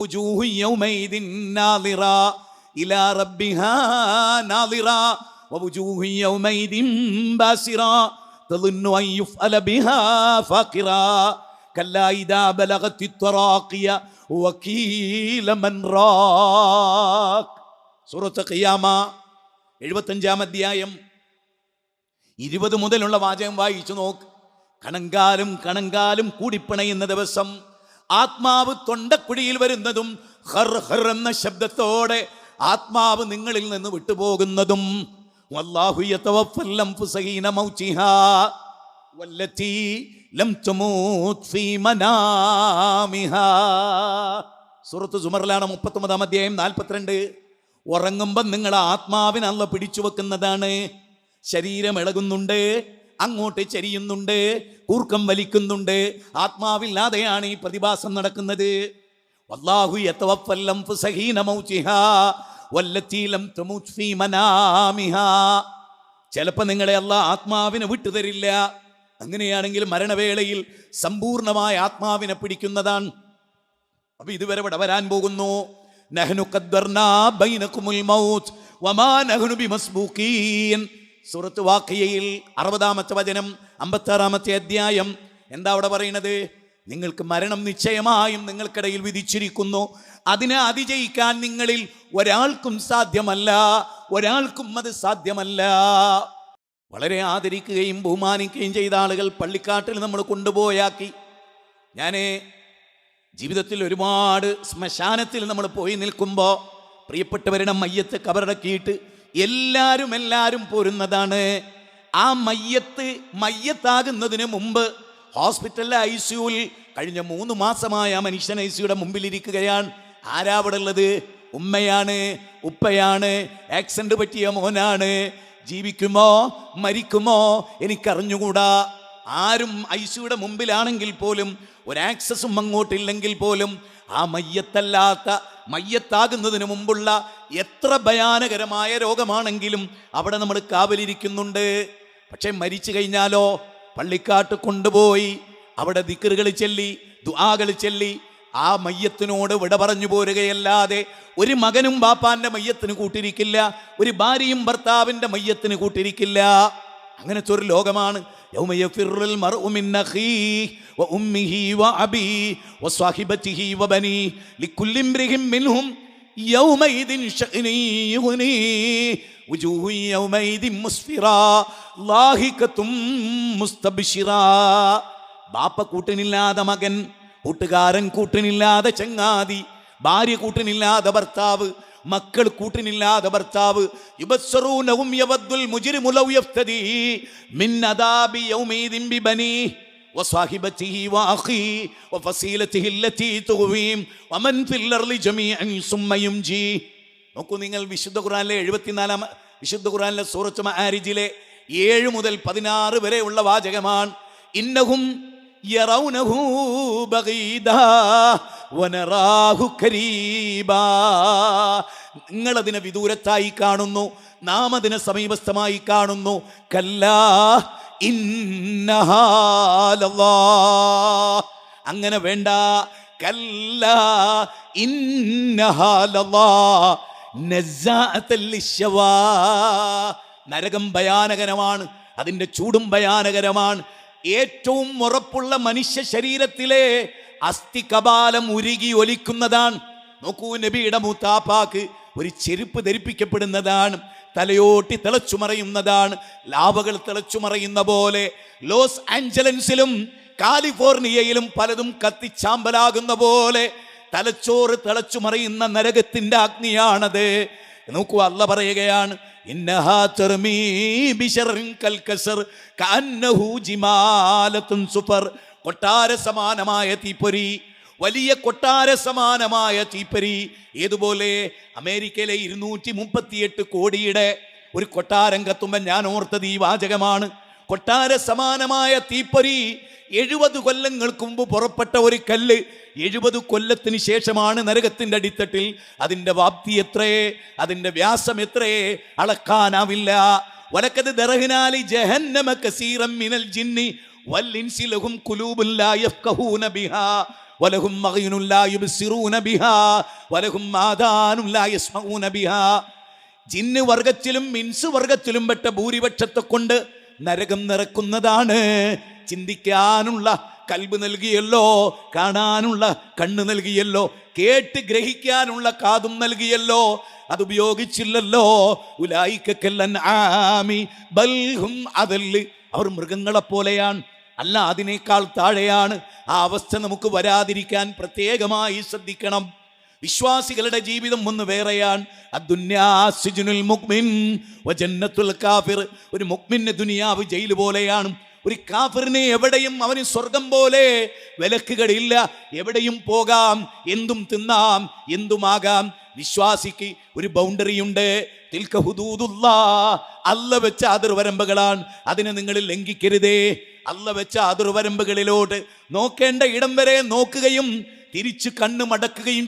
وجوه يومئذ ناظرة إلى ربها ناظرة ووجوه يومئذ باسرة تظن أن يفعل بها فاقرة كلا إذا بلغت التراقي وقيل من راق. സൂറത്ത് ഖിയാമ 75-ാം അധ്യായം 20 മുതലുള്ള വാചകം വായിച്ചു നോക്ക്. കണങ്കാലും കൂടിപ്പിണയുന്ന ദിവസം, ആത്മാവ് തൊണ്ടക്കുഴിയിൽ വരുന്നതും ഹർ ഹർ എന്ന ശബ്ദത്തോടെ ആത്മാവ് നിങ്ങളിൽ നിന്ന് വിട്ടുപോകുന്നതും. വല്ലാഹു യതവഫൽ അൻഫുസ ഹീന മൗതിഹാ വല്ലതി ലം തമൂത് ഫീ മനാമിഹാ. സൂറത്ത് സുമറിലാണ് 39-ാം അധ്യായം 42. ഉറങ്ങുമ്പം നിങ്ങൾ ആത്മാവിനെ അല്ലാഹു പിടിച്ചു വെക്കുന്നതാണ്. ശരീരം ഇളകുന്നുണ്ട്, അങ്ങോട്ട് ചരിയുന്നുണ്ട്, കൂർക്കം വലിക്കുന്നുണ്ട്. ആത്മാവില്ലാതെയാണ് ഈ പ്രതിഭാസം നടക്കുന്നത്. വല്ലാഹു യതവഫൽ അൻഫുസ ഹീന മൗതിഹാ വല്ലതി ലം തമൂത് ഫീ മനാമിഹാ. ചിലപ്പോൾ നിങ്ങളെ അല്ലാഹു ആത്മാവിനെ വിട്ടുതരില്ല. അങ്ങനെയാണെങ്കിൽ മരണവേളയിൽ സമ്പൂർണമായ ആത്മാവിനെ പിടിക്കുന്നതാണ്. അപ്പൊ ഇതുവരെ ഇവിടെ വരാൻ പോകുന്നു. നഹ്നു ഖദ്ദർനാ ബൈനകുമുൽ മൗത്ത് വമാ നഹ്നു ബിമസ്ബൂഖീൻ. സൂറത്ത് വാഖിയയിൽ 60-ാമത്തെ വചനം 56-ാമത്തെ അധ്യായം. എന്താ അവിടെ പറയുന്നത്? നിങ്ങൾക്ക് മരണം നിശ്ചയമായും നിങ്ങൾക്കിടയിൽ വിധിച്ചിരിക്കുന്നു. അതിനെ അതിജയിക്കാൻ നിങ്ങളിൽ ഒരാൾക്കും സാധ്യമല്ല, ഒരാൾക്കും അത് സാധ്യമല്ല. വളരെ ആദരിക്കുകയും ബഹുമാനിക്കുകയും ചെയ്ത ആളുകൾ പള്ളിക്കാട്ടിൽ നമ്മൾ കൊണ്ടുപോയാക്കി. ഞാൻ ജീവിതത്തിൽ ഒരുപാട് ശ്മശാനത്തിൽ നമ്മൾ പോയി നിൽക്കുമ്പോൾ പ്രിയപ്പെട്ടവരുടെ മയ്യത്ത് കബറടക്കിയിട്ട് എല്ലാവരും പോരുന്നതാണ്. ആ മയ്യത്താകുന്നതിന് മുമ്പ് ഹോസ്പിറ്റലിലെ ICUവിൽ കഴിഞ്ഞ 3 മാസമായ ആ മനുഷ്യൻ ICUയുടെ മുമ്പിലിരിക്കുകയാണ്. ആരാ അവിടെ ഉള്ളത്? ഉമ്മയാണ്, ഉപ്പയാണ്, ആക്സിഡന്റ് പറ്റിയ മോനാണ്. ജീവിക്കുമോ മരിക്കുമോ എനിക്കറിഞ്ഞുകൂടാ. ആരും ICUയുടെ മുമ്പിലാണെങ്കിൽ പോലും ഒരാക്സസും അങ്ങോട്ടില്ലെങ്കിൽ പോലും ആ മയ്യത്താകുന്നതിന് മുമ്പുള്ള എത്ര ഭയാനകരമായ രോഗമാണെങ്കിലും അവിടെ നമ്മൾ കാവലിരിക്കുന്നുണ്ട്. പക്ഷെ മരിച്ചു കഴിഞ്ഞാലോ പള്ളിക്കാട്ട് കൊണ്ടുപോയി അവിടെ ദിക്റുകൾ ചൊല്ലി ദുആകൾ ചൊല്ലി ആ മയ്യത്തിനോട് വിട പറഞ്ഞു പോരുകയല്ലാതെ ഒരു മകനും ബാപ്പാന്റെ മയ്യത്തിന് കൂട്ടിരിക്കില്ല, ഒരു ഭാര്യയും ഭർത്താവിന്റെ മയ്യത്തിന് കൂട്ടിരിക്കില്ല. അങ്ങനത്തെ ഒരു ലോകമാണ്. യൗമ യഫിറുൽ മർഉ മിൻ അഖീഹി വ ഉമ്മിഹി വ അബീഹി വ സ്വഹിബതിഹി വ ബനീഹി ലികുല്ലി ഇംറിഹിൻ മിൻഹും യൗമഇദിൻ ശഅ്നൻ യുഗ്നീ വജൂഹു യൗമഇദിൻ മുസ്ഫിറാ ലാഹികതും മുസ്തബ്ശിറാ. ബാപ്പ കൂട്ടിനില്ലാതെ മകൻ, കൂട്ടുകാരൻ കൂട്ടിനില്ലാതെ ചങ്ങാതി, ഭാര്യ കൂട്ടിനില്ലാതെ ഭർത്താവ്, മക്കൾ കൂട്ടിനില്ലാതെ ഭർത്താവ്. യുബസ്സറൂനഹും യവദ്ദുൽ മുജ്രിമു ലൗ യഫ്തദി മിൻ അദാബി യൗമഇദിൻ ബിബനീഹി വസ്വാഹിബതിഹി വഅഖീഹി വഫസീലതിഹി അല്ലതി തുഗ്വീം വമൻ ഫിൽ അർളി ജമീഅൻ സുമ്മ യുംജി. നോക്കൂ നിങ്ങൾ, വിശുദ്ധ ഖുർആനിലെ 74-ാം വിശുദ്ധ ഖുർആനിലെ സൂറത്ത് മആരിജിലെ 7 മുതൽ 16 വരെയുള്ള വാചകമാണ്. ഇന്നഹും യറൗനഹു ബഗീദാ വനറാഹു ഖരീബാ. നിങ്ങളതിനെ വിദൂരത്തായി കാണുന്നു, നാം അതിനെ സമീപസ്ഥമായി കാണുന്നു. കല്ലാ ഇന്നഹാ ലല്ലാഹ്. അങ്ങനെ വേണ്ട. കല്ലാ ഇന്നഹാ ലല്ലാഹ് നസ്സാഅത്തൽ ലിശ്ശവാ. നരകം ഭയാനകരമാണ്, അതിൻ്റെ ചൂടും ഭയാനകരമാണ്. ഏറ്റവും ഉറപ്പുള്ള മനുഷ്യ ശരീരത്തിലെ അസ്ഥി കപാലം ഉരുകി ഒലിക്കുന്നതാണ്. നോക്കൂ, നബിയുടെ മൂത്താപ്പാക്ക് ഒരു ചെരുപ്പ് ധരിപ്പിക്കപ്പെടുന്നതാണ്, തലയോട്ടി തിളച്ചുമറയുന്നതാണ്. ലാവകൾ തിളച്ചുമറയുന്ന പോലെ ലോസ് ആഞ്ചലൻസിലും കാലിഫോർണിയയിലും പലതും കത്തിച്ചാമ്പലാകുന്ന പോലെ തലച്ചോറ് തിളച്ചുമറയുന്ന നരകത്തിന്റെ അഗ്നിയാണത്. നോക്കൂ, അല്ലാഹ് പറയുകയാണ്, ഇന്നഹാ തർമീ ബിശർറിൻ കൽകസർ കഅന്നഹു ജിമാലത്തുൻ സുഫർ. കൊട്ടാര സമാനമായ തീപ്പൊരി, വലിയ കൊട്ടാര സമാനമായ തീപ്പൊരി. ഏതുപോലെ? അമേരിക്കയിലെ 238 കോടിയുടെ ഒരു കൊട്ടാരം കത്തുമ്പോൾ ഞാൻ ഓർത്തത് ഈ വാചകമാണ്. കൊട്ടാര സമാനമായ തീപ്പൊരി. 70 കൊല്ലങ്ങൾക്ക് മുമ്പ് പുറപ്പെട്ട ഒരു കല്ല് 70 കൊല്ലത്തിന് ശേഷമാണ് നരകത്തിന്റെ അടിത്തട്ടിൽ. അതിന്റെ വ്യാപ്തി എത്രയേ, അതിന്റെ വ്യാസം എത്രയേ, അളക്കാനാവില്ല. വലക്കത് ദറഹ്നാലി ജഹന്നമ കസീറൻ മിനൽ ജിന്നി വൽ ഇൻസി ലഹും ഖുലൂബുൻ ലാ യഫ്ഖഹൂന ബിഹാ വലഹും അഗ്യുനുൻ ലാ യുബ്സിറൂന ബിഹാ വലഹും ആദാനുൻ ലാ യസ്മഊന ബിഹാ. ജിന്ന് വർഗത്തിലും ഇൻസ് വർഗത്തിലും പെട്ട ഭൂരിപക്ഷത്തെ കൊണ്ട് നരകം നിറക്കുന്നതാണ്. ചിന്തിക്കാനുള്ള കൽബ് നൽകിയല്ലോ, കാണാനുള്ള കണ്ണ് നൽകിയല്ലോ, കേട്ട് ഗ്രഹിക്കാനുള്ള കാതും നൽകിയല്ലോ, അതുപയോഗിച്ചില്ലല്ലോ. അവർ മൃഗങ്ങളെ പോലെയാണ്, അല്ല അതിനേക്കാൾ താഴെയാണ്. ആ അവസ്ഥ നമുക്ക് വരാതിരിക്കാൻ പ്രത്യേകമായി ശ്രദ്ധിക്കണം. വിശ്വാസികളുടെ ജീവിതം ഒന്ന് വേറെയാണ്. ഒരു മുഅ്മിന് ദുനിയാവ് ജയിൽ പോലെയാണ്. ഒരു കാഫിറിനെ എവിടെയും അവന് സ്വർഗം പോലെ വിലക്കുകളില്ല. എവിടെയും പോകാം, എന്തും തിന്നാം, എന്തുമാകാം. വിശ്വാസിക്ക് ഒരു ബൗണ്ടറി ഉണ്ട്. തിൽക ഹുദൂദുല്ലാഹ്, അല്ല വെച്ച അതിർവരമ്പുകളാണ്. അതിനെ നിങ്ങൾ ലംഘിക്കരുതേ. അല്ല വെച്ച അതിർവരമ്പുകളിലോട്ട് നോക്കേണ്ട ഇടം വരെ നോക്കുകയും തിരിച്ച് കണ്ണ് മടക്കുകയും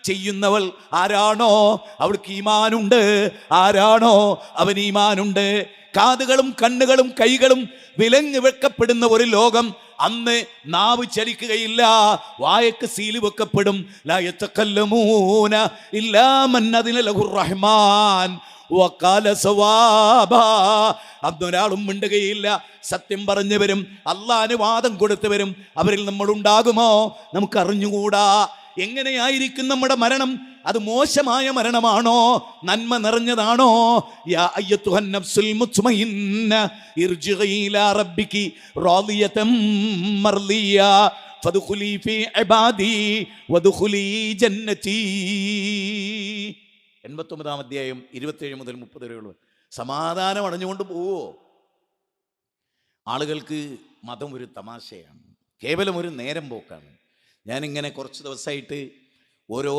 ചെയ്യുന്നവൾ ആരാണോ അവൾക്ക് ഈമാനുണ്ട്. ആരാണോ അവന് ഈമാനുണ്ട്. കാതുകളും കണ്ണുകളും കൈകളും വിലങ്ങ് വെക്കപ്പെടുന്ന ഒരു ലോകം. അന്ന് നാവ് ചലിക്കുകയില്ല, വായക്ക് സീല് വെക്കപ്പെടും. ലാ യതകല്ലമൂന ഇല്ലാ മൻ അദിന ലഹുർ റഹ്മാൻ വഖാല സവാബാ. അന്നൊരാളും മിണ്ടുകയില്ല. സത്യം പറഞ്ഞവരും അല്ലാഹ് വാദം കൊടുത്തവരും അവരിൽ നമ്മൾ ഉണ്ടാകുമോ? നമുക്ക് അറിഞ്ഞുകൂടാ. എങ്ങനെയായിരിക്കും നമ്മുടെ മരണം? അത് മോശമായ മരണമാണോ, നന്മ നിറഞ്ഞതാണോ? യാ അയ്യത്തുഹൻ നഫ്സുൽ മുത്മഇന്ന ഇർജിഇ ഇലാ റബ്ബികി റാദിയതൻ മർദിയ ഫദ്ഖുലി ഫീ ഇബാദി വദ്ഖുലി ജന്നതി. 89-ാം അധ്യായം 27 മുതൽ 30 വരെയുള്ള. സമാധാനം അടഞ്ഞുകൊണ്ട് പോവോ? ആളുകൾക്ക് മതം ഒരു തമാശയാണ്, കേവലം ഒരു നേരം പോക്കാണ്. ഞാനിങ്ങനെ കുറച്ച് ദിവസമായിട്ട് ഓരോ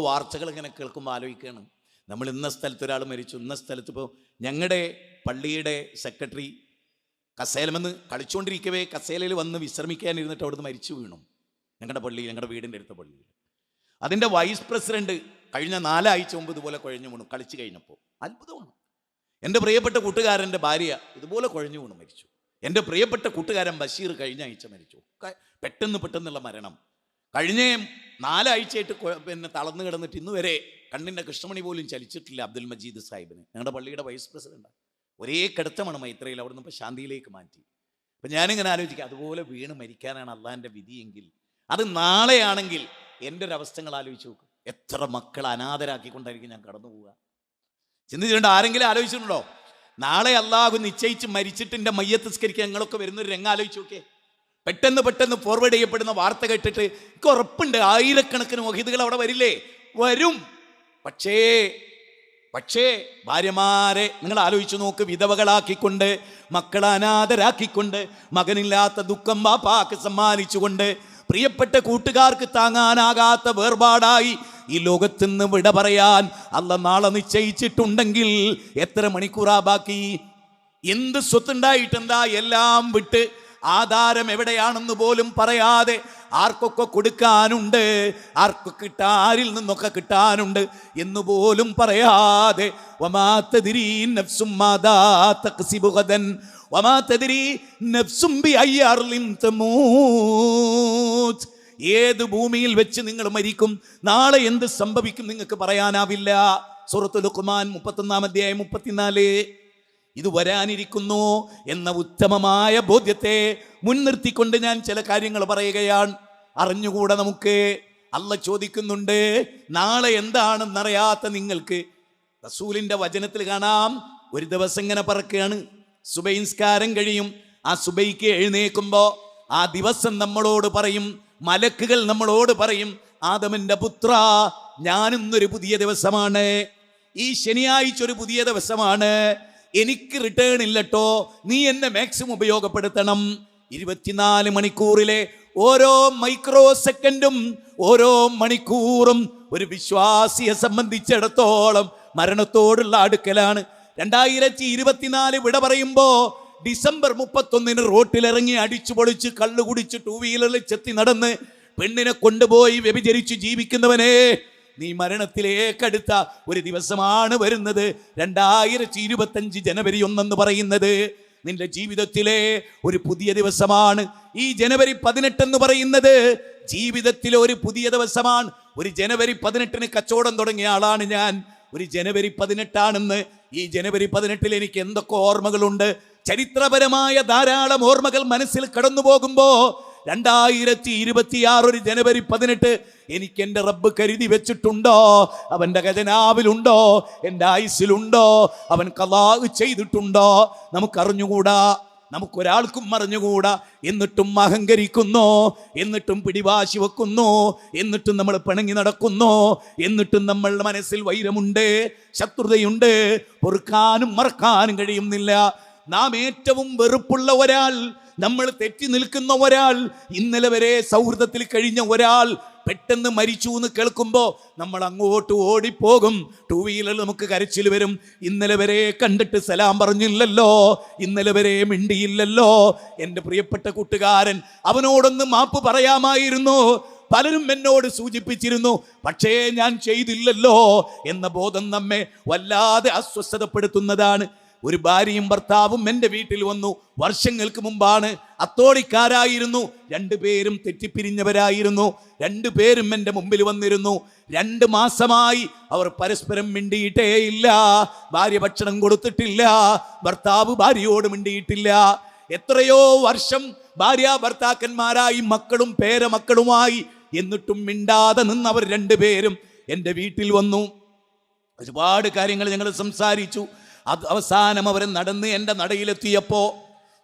വാർത്തകൾ ഇങ്ങനെ കേൾക്കുമ്പോൾ ആലോചിക്കുകയാണ്. നമ്മൾ ഇന്ന സ്ഥലത്ത് ഒരാൾ മരിച്ചു, ഇന്ന സ്ഥലത്ത്. ഇപ്പോൾ ഞങ്ങളുടെ പള്ളിയുടെ സെക്രട്ടറി കസേലമെന്ന് കളിച്ചുകൊണ്ടിരിക്കവേ കസേലയിൽ വന്ന് വിശ്രമിക്കാനിരുന്നിട്ട് അവിടുന്ന് മരിച്ചു വീണു. ഞങ്ങളുടെ പള്ളിയിൽ, ഞങ്ങളുടെ വീടിൻ്റെ അടുത്ത പള്ളിയിൽ. അതിൻ്റെ വൈസ് പ്രസിഡന്റ് കഴിഞ്ഞ 4 ആഴ്ച മുമ്പ് ഇതുപോലെ കുഴഞ്ഞു വീണു. കളിച്ചു കഴിഞ്ഞപ്പോൾ അത്ഭുതമാണ്. എൻ്റെ പ്രിയപ്പെട്ട കൂട്ടുകാരൻ്റെ ഭാര്യ ഇതുപോലെ കുഴഞ്ഞു വീണു മരിച്ചു. എൻ്റെ പ്രിയപ്പെട്ട കൂട്ടുകാരൻ ബഷീർ കഴിഞ്ഞ ആഴ്ച മരിച്ചു. പെട്ടെന്നുള്ള മരണം. കഴിഞ്ഞ 4 ആഴ്ചയായിട്ട് തളർന്നു കിടന്നിട്ട് ഇന്ന് വരെ കണ്ണിൻ്റെ കൃഷ്ണമണി പോലും ചലിച്ചിട്ടില്ല. അബ്ദുൽ മജീദ് സാഹിബിന്, ഞങ്ങളുടെ പള്ളിയുടെ വൈസ് പ്രസിഡന്റാണ്. ഒരേ കിടത്തമാണ് മൈത്രയിൽ. അവിടെ നിന്ന് ഇപ്പോൾ ശാന്തിയിലേക്ക് മാറ്റി. അപ്പം ഞാനിങ്ങനെ ആലോചിക്കുക, അതുപോലെ വീണ് മരിക്കാനാണ് അള്ളാഹിൻ്റെ വിധിയെങ്കിൽ, അത് നാളെയാണെങ്കിൽ എൻ്റെ ഒരു അവസ്ഥകൾ ആലോചിച്ച് നോക്കും. എത്ര മക്കൾ അനാഥരാക്കിക്കൊണ്ടായിരിക്കും ഞാൻ കടന്നു പോവുക. ചിന്തിച്ചിട്ടുണ്ട്? ആരെങ്കിലും ആലോചിച്ചിട്ടുണ്ടോ? നാളെ അള്ളാഹു നിശ്ചയിച്ച് മരിച്ചിട്ട് എൻ്റെ മയ്യത്ത് നിസ്കരിക്കാൻ ഞങ്ങളൊക്കെ വരുന്നൊരു രംഗം ആലോചിച്ച് നോക്കേ. പെട്ടെന്ന് ഫോർവേഡ് ചെയ്യപ്പെടുന്ന വാർത്ത കേട്ടിട്ട് എനിക്ക് ഉറപ്പുണ്ട് ആയിരക്കണക്കിന് വഹീദുകൾ അവിടെ വരില്ലേ? വരും. പക്ഷേ ഭാര്യമാരെ നിങ്ങൾ ആലോചിച്ചു നോക്ക്. വിധവകളാക്കിക്കൊണ്ട്, മക്കളെ അനാഥരാക്കിക്കൊണ്ട്, മകനില്ലാത്ത ദുഃഖം ബാപ്പാക്ക് സമ്മാനിച്ചുകൊണ്ട്, പ്രിയപ്പെട്ട കൂട്ടുകാർക്ക് താങ്ങാനാകാത്ത വേർപാടായി ഈ ലോകത്ത് നിന്ന് വിട പറയാൻ അല്ലാഹ് നാളെ നിശ്ചയിച്ചിട്ടുണ്ടെങ്കിൽ എത്ര മണിക്കൂറാ ബാക്കി? എന്ത് സ്വത്തുണ്ടായിട്ടെന്താ? എല്ലാം വിട്ട് ആധാരം എവിടെയാണെന്ന് പോലും പറയാതെ ആർക്കൊക്കെ കൊടുക്കാനുണ്ട്, ആർക്കൊക്കെ ആരിൽ നിന്നൊക്കെ കിട്ടാനുണ്ട് എന്ന് പോലും പറയാതെ, വമാ തദ്രീ നഫ്സും മാദാ തക്സിബു ഗദൻ വമാ തദ്രീ നഫ്സും ബിഅയ്യി അർളിൻ തമൂത്. ഏത് ഭൂമിയിൽ വെച്ച് നിങ്ങൾ മരിക്കും, നാളെ എന്ത് സംഭവിക്കും നിങ്ങൾക്ക് പറയാനാവില്ല. സൂറത്തുൽ ലുഖ്മാൻ 31-ാം അധ്യായം 34. ഇത് വരാനിരിക്കുന്നു എന്ന ഉത്തമമായ ബോധ്യത്തെ മുൻനിർത്തിക്കൊണ്ട് ഞാൻ ചില കാര്യങ്ങൾ പറയുകയാണ്. അറിഞ്ഞുകൂടെ നമുക്ക്? അല്ലാഹ് ചോദിക്കുന്നുണ്ട്, നാളെ എന്താണെന്നറിയാത്ത നിങ്ങൾക്ക്. റസൂലിന്റെ വചനത്തിൽ കാണാം, ഒരു ദിവസം ഇങ്ങനെ പറക്കുകയാണ്. സുബൈ നിസ്കാരം കഴിയും. ആ സുബൈക്ക് എഴുന്നേൽക്കുമ്പോൾ ആ ദിവസം നമ്മളോട് പറയും, മലക്കുകൾ നമ്മളോട് പറയും, ആദമിന്റെ പുത്ര, ഞാനിന്നൊരു പുതിയ ദിവസമാണ്, ഈ ശനിയാഴ്ച ഒരു പുതിയ ദിവസമാണ്, എനിക്ക് റിട്ടേൺ ഇല്ലട്ടോ, നീ എന്നെ മാക്സിമം ഉപയോഗപ്പെടുത്തണം. 24 മണിക്കൂറിലെ ഓരോ മൈക്രോ സെക്കൻഡും, ഓരോ മണിക്കൂറും ഒരു വിശ്വാസിയെ സംബന്ധിച്ചിടത്തോളം മരണത്തോടുള്ള അടുക്കലാണ്. 2024 വിട പറയുമ്പോ ഡിസംബർ 31 റോട്ടിലിറങ്ങി അടിച്ചു പൊളിച്ച് കള്ളു കുടിച്ച് 2 വീലറിൽ ചെത്തി നടന്ന് പെണ്ണിനെ കൊണ്ടുപോയി വ്യഭിചരിച്ച് ജീവിക്കുന്നവനെ, നീ മരണത്തിലേക്കടുത്ത ഒരു ദിവസമാണ് വരുന്നത്. 2025 ജനുവരി 1 പറയുന്നത് നിന്റെ ജീവിതത്തിലെ ഒരു പുതിയ ദിവസമാണ്. ഈ ജനുവരി 18 എന്ന് പറയുന്നത് ജീവിതത്തിലെ ഒരു പുതിയ ദിവസമാണ്. ഒരു ജനുവരി 18 കച്ചവടം തുടങ്ങിയ ആളാണ് ഞാൻ. ഒരു ജനുവരി 18 ഈ ജനുവരി 18 എനിക്ക് എന്തൊക്കെ ഓർമ്മകളുണ്ട്. ചരിത്രപരമായ ധാരാളം ഓർമ്മകൾ മനസ്സിൽ കടന്നു പോകുമ്പോ 2026 ഒരു ജനുവരി 18 എനിക്ക് എൻ്റെ റബ്ബ് കരുതി വെച്ചിട്ടുണ്ടോ? അവൻ്റെ ഖജനാവിലുണ്ടോ? എൻ്റെ ആയുസ്സിലുണ്ടോ? അവൻ ഖളാ ചെയ്തിട്ടുണ്ടോ? നമുക്കറിഞ്ഞുകൂടാ, നമുക്കൊരാൾക്കും അറിഞ്ഞുകൂടാ. എന്നിട്ടും അഹങ്കരിക്കുന്നു, എന്നിട്ടും പിടിവാശി വെക്കുന്നു, എന്നിട്ടും നമ്മൾ പിണങ്ങി നടക്കുന്നു, എന്നിട്ടും നമ്മളുടെ മനസ്സിൽ വൈരമുണ്ട്, ശത്രുതയുണ്ട്, പൊറുക്കാനും മറക്കാനും കഴിയുന്നില്ല. നാം ഏറ്റവും വെറുപ്പുള്ള ഒരാൾ, നമ്മൾ തെറ്റി നിൽക്കുന്ന ഒരാൾ, ഇന്നലെ വരെ സൗഹൃദത്തിൽ കഴിഞ്ഞ ഒരാൾ പെട്ടെന്ന് മരിച്ചു എന്ന് കേൾക്കുമ്പോൾ നമ്മൾ അങ്ങോട്ട് ഓടിപ്പോകും. 2 വീലർ നമുക്ക് കരച്ചിൽ വരും. ഇന്നലെ വരെ കണ്ടിട്ട് സലാം പറഞ്ഞില്ലല്ലോ, ഇന്നലെ വരെ മിണ്ടിയില്ലല്ലോ. എൻ്റെ പ്രിയപ്പെട്ട കൂട്ടുകാരൻ, അവനോടൊന്ന് മാപ്പ് പറയാമായിരുന്നു. പലരും എന്നോട് സൂചിപ്പിച്ചിരുന്നു, പക്ഷേ ഞാൻ ചെയ്തില്ലല്ലോ എന്ന ബോധം നമ്മെ വല്ലാതെ അസ്വസ്ഥതപ്പെടുത്തുന്നതാണ്. ഒരു ഭാര്യയും ഭർത്താവും എൻ്റെ വീട്ടിൽ വന്നു. വർഷങ്ങൾക്ക് മുമ്പാണ്. അത്തോടിക്കാരായിരുന്നു. 2 പേരും തെറ്റിപ്പിരിഞ്ഞവരായിരുന്നു. 2 പേരും എൻ്റെ മുമ്പിൽ വന്നിരുന്നു. 2 മാസമായി അവർ പരസ്പരം മിണ്ടിയിട്ടേ ഇല്ല. ഭാര്യ ഭക്ഷണം കൊടുത്തിട്ടില്ല, ഭർത്താവ് ഭാര്യയോട് മിണ്ടിയിട്ടില്ല. എത്രയോ വർഷം ഭാര്യ ഭർത്താക്കന്മാരായി, മക്കളും പേരമക്കളുമായി, എന്നിട്ടും മിണ്ടാതെ നിന്നവർ 2 പേരും എൻ്റെ വീട്ടിൽ വന്നു. ഒരുപാട് കാര്യങ്ങൾ ഞങ്ങൾ സംസാരിച്ചു. അത് അവസാനം അവർ നടന്ന് എൻ്റെ നടയിലെത്തിയപ്പോൾ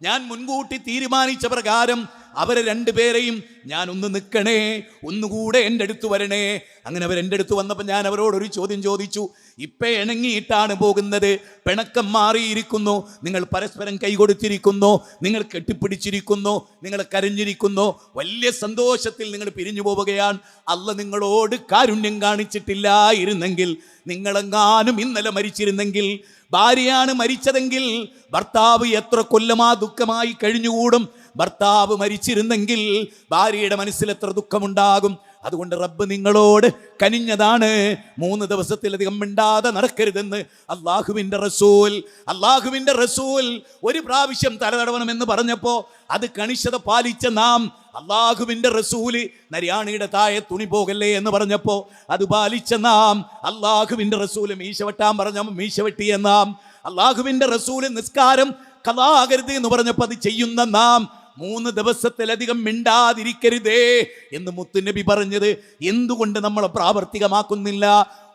ഞാൻ മുൻകൂട്ടി തീരുമാനിച്ച പ്രകാരം അവരെ 2 പേരെയും ഞാൻ ഒന്ന് നിൽക്കണേ, ഒന്നുകൂടെ എൻ്റെ അടുത്ത് വരണേ. അങ്ങനെ അവർ എൻ്റെ അടുത്ത് വന്നപ്പോൾ ഞാൻ അവരോടൊരു ചോദ്യം ചോദിച്ചു. ഇപ്പം ഇണങ്ങിയിട്ടാണ് പോകുന്നത്, പിണക്കം മാറിയിരിക്കുന്നു, നിങ്ങൾ പരസ്പരം കൈകൊടുത്തിരിക്കുന്നു, നിങ്ങൾ കെട്ടിപ്പിടിച്ചിരിക്കുന്നു, നിങ്ങൾ കരഞ്ഞിരിക്കുന്നു, വലിയ സന്തോഷത്തിൽ നിങ്ങൾ പിരിഞ്ഞു പോവുകയാണ്. അല്ലാഹ് നിങ്ങളോട് കാരുണ്യം കാണിച്ചിട്ടില്ലായിരുന്നെങ്കിൽ, നിങ്ങളെങ്ങാനും ഇന്നലെ മരിച്ചിരുന്നെങ്കിൽ, ഭാര്യയാണ് മരിച്ചതെങ്കിൽ ഭർത്താവ് എത്ര കൊല്ലമാ ദുഃഖമായി കഴിഞ്ഞുകൂടും. ഭർത്താവ് മരിച്ചിരുന്നെങ്കിൽ ഭാര്യയുടെ മനസ്സിൽ എത്ര ദുഃഖമുണ്ടാകും. അതുകൊണ്ട് റബ്ബ് നിങ്ങളോട് കനിഞ്ഞതാണ്. 3 ദിവസത്തിലധികം മിണ്ടാതെ നടക്കരുതെന്ന് അള്ളാഹുവിൻ്റെ റസൂൽ ഒരു പ്രാവശ്യം തലതടവണമെന്ന് പറഞ്ഞപ്പോൾ അത് കണിശത പാലിച്ച നാം, അള്ളാഹുവിൻ്റെ റസൂല് നരിയാണിയുടെ താഴെ തുണി പോകല്ലേ എന്ന് പറഞ്ഞപ്പോൾ അത് പാലിച്ച നാം, അള്ളാഹുവിൻ്റെ റസൂല് മീശ വെട്ടാൻ പറഞ്ഞപ്പോൾ മീശ വെട്ടിയ നാം, അള്ളാഹുവിൻ്റെ റസൂല് നിസ്കാരം ഖളാകരുത് എന്ന് പറഞ്ഞപ്പോൾ അത് ചെയ്യുന്ന നാം, 3 ദിവസത്തിലധികം മിണ്ടാതിരിക്കരുതേ എന്ന് മുത്തുനബി പറഞ്ഞത് എന്തുകൊണ്ട് നമ്മൾ പ്രാവർത്തികമാക്കുന്നില്ല?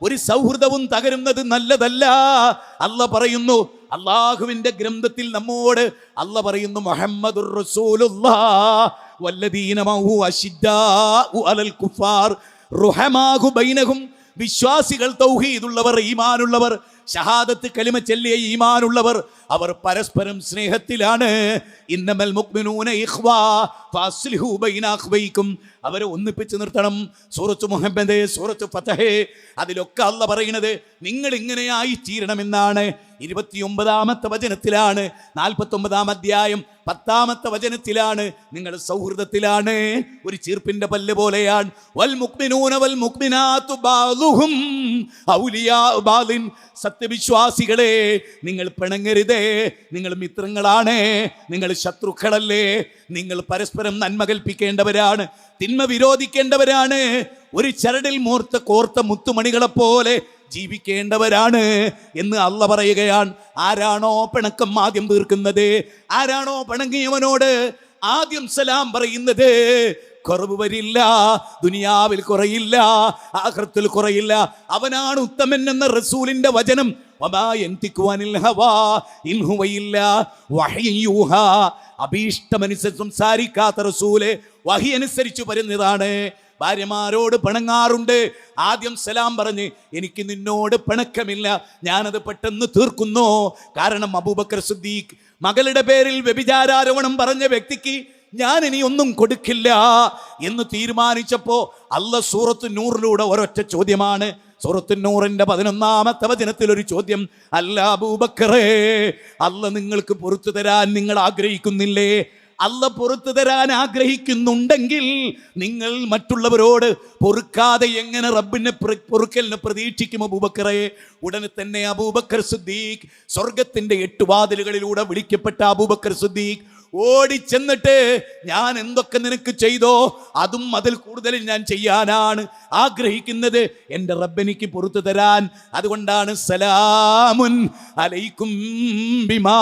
ഒരു സൗഹൃദവും തകരുന്നത് നല്ലതല്ല. അല്ലാഹ് പറയുന്നു, അള്ളാഹുവിന്റെ ഗ്രന്ഥത്തിൽ നമ്മോട് അല്ലാഹ് പറയുന്നു, മുഹമ്മദുർ റസൂലുള്ളാഹ് വല്ലദീന മഅഹു അശിദ്ദാഉ അലൽ കുഫാർ റുഹമാഉ ബൈനഹും. വിശ്വാസികൾ, തൗഹീദുള്ളവർ, ഈമാനുള്ളവർ, ഷഹാദത്ത് കലിമ ചൊല്ലിയ ഈമാനുള്ളവർ, അവർ പരസ്പരം സ്നേഹത്തിലാണ്. ഇന്നമൽ മുഅ്മിനൂന ഇഖ്വാ ഫഅസ്ലിഹു ബൈന അഖ്വൈക്കും. അവരെ ഒന്നിപ്പിച്ച് നിർത്തണം. സൂറത്ത് മുഹമ്മദ്, സൂറത്ത് ഫതഹ്, അതിലൊക്കെ അല്ലാഹ് പറയുന്നത് നിങ്ങൾ ഇങ്ങനെയായി തീരണമെന്നാണ്. 29-ാമത്തെ വചനത്തിലാണ്, 49-ാം അധ്യായം 10-ാമത്തെ വചനത്തിലാണ്. നിങ്ങൾ സൗഹൃദത്തിലാണ്, ഒരു ചീർപ്പിന്റെ പല്ല് പോലെയാണ്. വൽ മുഅ്മിനൂന വൽ മുഅ്മിനാതു ബഅ്ദുഹും ഔലിയാഉ ബഅ്ദിൻ. സത്യവിശ്വാസികളെ, നിങ്ങൾ പിണങ്ങരുതേ. നിങ്ങൾ മിത്രങ്ങളാണ്, നിങ്ങൾ ശത്രുക്കളല്ലേ. നിങ്ങൾ പരസ്പരം നന്മ കൽപ്പിക്കേണ്ടവരാണ്, തിന്മ വിരോധിക്കേണ്ടവരാണ്. ഒരു ചരടിൽ കോർത്ത മുത്തുമണികളെ പോലെ ജീവിക്കേണ്ടവരാണ് എന്ന് അല്ലാഹ് പറയുകയാണ്. ആരാണോ പിണക്കം ആദ്യം തീർക്കുന്നത്, ആരാണോ പിണങ്ങിയവനോട് ആദ്യം സലാം പറയുന്നത്, കുറവ് വരില്ല, ദുനിയാവിൽ കുറയില്ല, ആഖിറത്തിൽ കുറയില്ല. അവനാണ് ഉത്തമൻ എന്ന റസൂലിന്റെ വചനം. വമാ യൻതിഖു അനിൽ ഹവാ ഇൻ ഹുവ ഇല്ലാ വഹ്യൻ യൂഹാ. അഭീഷ്ടമനുസരിച്ച് സംസാരിക്കാത്ത റസൂല് വഹി അനുസരിച്ച് വരുന്നതാണ്. ഭാര്യമാരോട് പിണങ്ങാറുണ്ട്. ആദ്യം സലാം പറഞ്ഞ്, എനിക്ക് നിന്നോട് പിണക്കമില്ല, ഞാനത് പെട്ടെന്ന് തീർക്കുന്നു. കാരണം അബൂബക്കർ സിദ്ദീഖ് മകളുടെ പേരിൽ വ്യഭിചാരാരോപണം പറഞ്ഞ വ്യക്തിക്ക് ഞാൻ ഇനി ഒന്നും കൊടുക്കില്ല എന്ന് തീരുമാനിച്ചപ്പോ അല്ലാഹ് സൂറത്ത് നൂറിലൂടെ ഒരൊറ്റ ചോദ്യമാണ്. സൂറത്ത് നൂറിന്റെ 11-ാമത്തെ വചനത്തിൽ ഒരു ചോദ്യം, അല്ല അബൂബക്കറേ, അല്ലാഹ് നിങ്ങൾക്ക് പുറത്തു തരാൻ നിങ്ങൾ ആഗ്രഹിക്കുന്നില്ലേ? അല്ലാഹ് പുറത്തു തരാൻ ആഗ്രഹിക്കുന്നുണ്ടെങ്കിൽ നിങ്ങൾ മറ്റുള്ളവരോട് പൊറുക്കാതെ എങ്ങനെ റബ്ബിനെ പൊറുക്കലിനെ പ്രതീക്ഷിക്കും അബൂബക്കറെ? ഉടനെ തന്നെ അബൂബക്കർ സിദ്ദീഖ്, സ്വർഗത്തിന്റെ 8 വാതിലുകളിലൂടെ വിളിക്കപ്പെട്ട അബൂബക്കർ സിദ്ദീഖ് ഓടിച്ചെന്നിട്ട് ഞാൻ എന്തൊക്കെ നിനക്ക് ചെയ്തോ അതും അതിൽ കൂടുതൽ ഞാൻ ചെയ്യാനാണ് ആഗ്രഹിക്കുന്നത്. എൻ്റെ റബ്ബെനിക്ക് പുറത്തു തരാൻ. അതുകൊണ്ടാണ് സലാമുൻ അലൈക്കും ബിമാ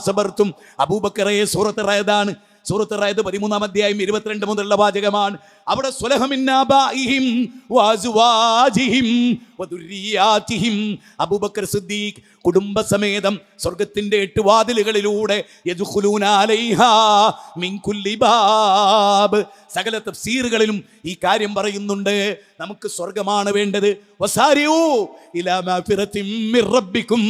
സബർതും. അബൂബക്കറെ സൂറത്ത് റഅദാണ്. സൂറത്ത് റഅദ് 13-ാം അധ്യായം 22 മുതലുള്ള വാചകമാണ്. അവിടെ സ്വലഹമിന്നാബായിഹിം വഅസ്വാജിഹിം വദുരിയാതിഹിം. അബൂബക്കർ സിദ്ദീഖ് കുടുംബസമേതം സ്വർഗത്തിന്റെ 8 വാതിലുകളിലൂടെ യദ്ഖുലൂന അലൈഹാ മിൻ കുല്ലി ബാബ്. സകല തഫ്സീറുകളിലും ഈ കാര്യം പറയുന്നുണ്ട്. നമുക്ക് സ്വർഗമാണ് വേണ്ടത്. വസാരിഊ ഇലാ മഗ്ഫിറത്തിൻ മിർ റബ്ബിക്കും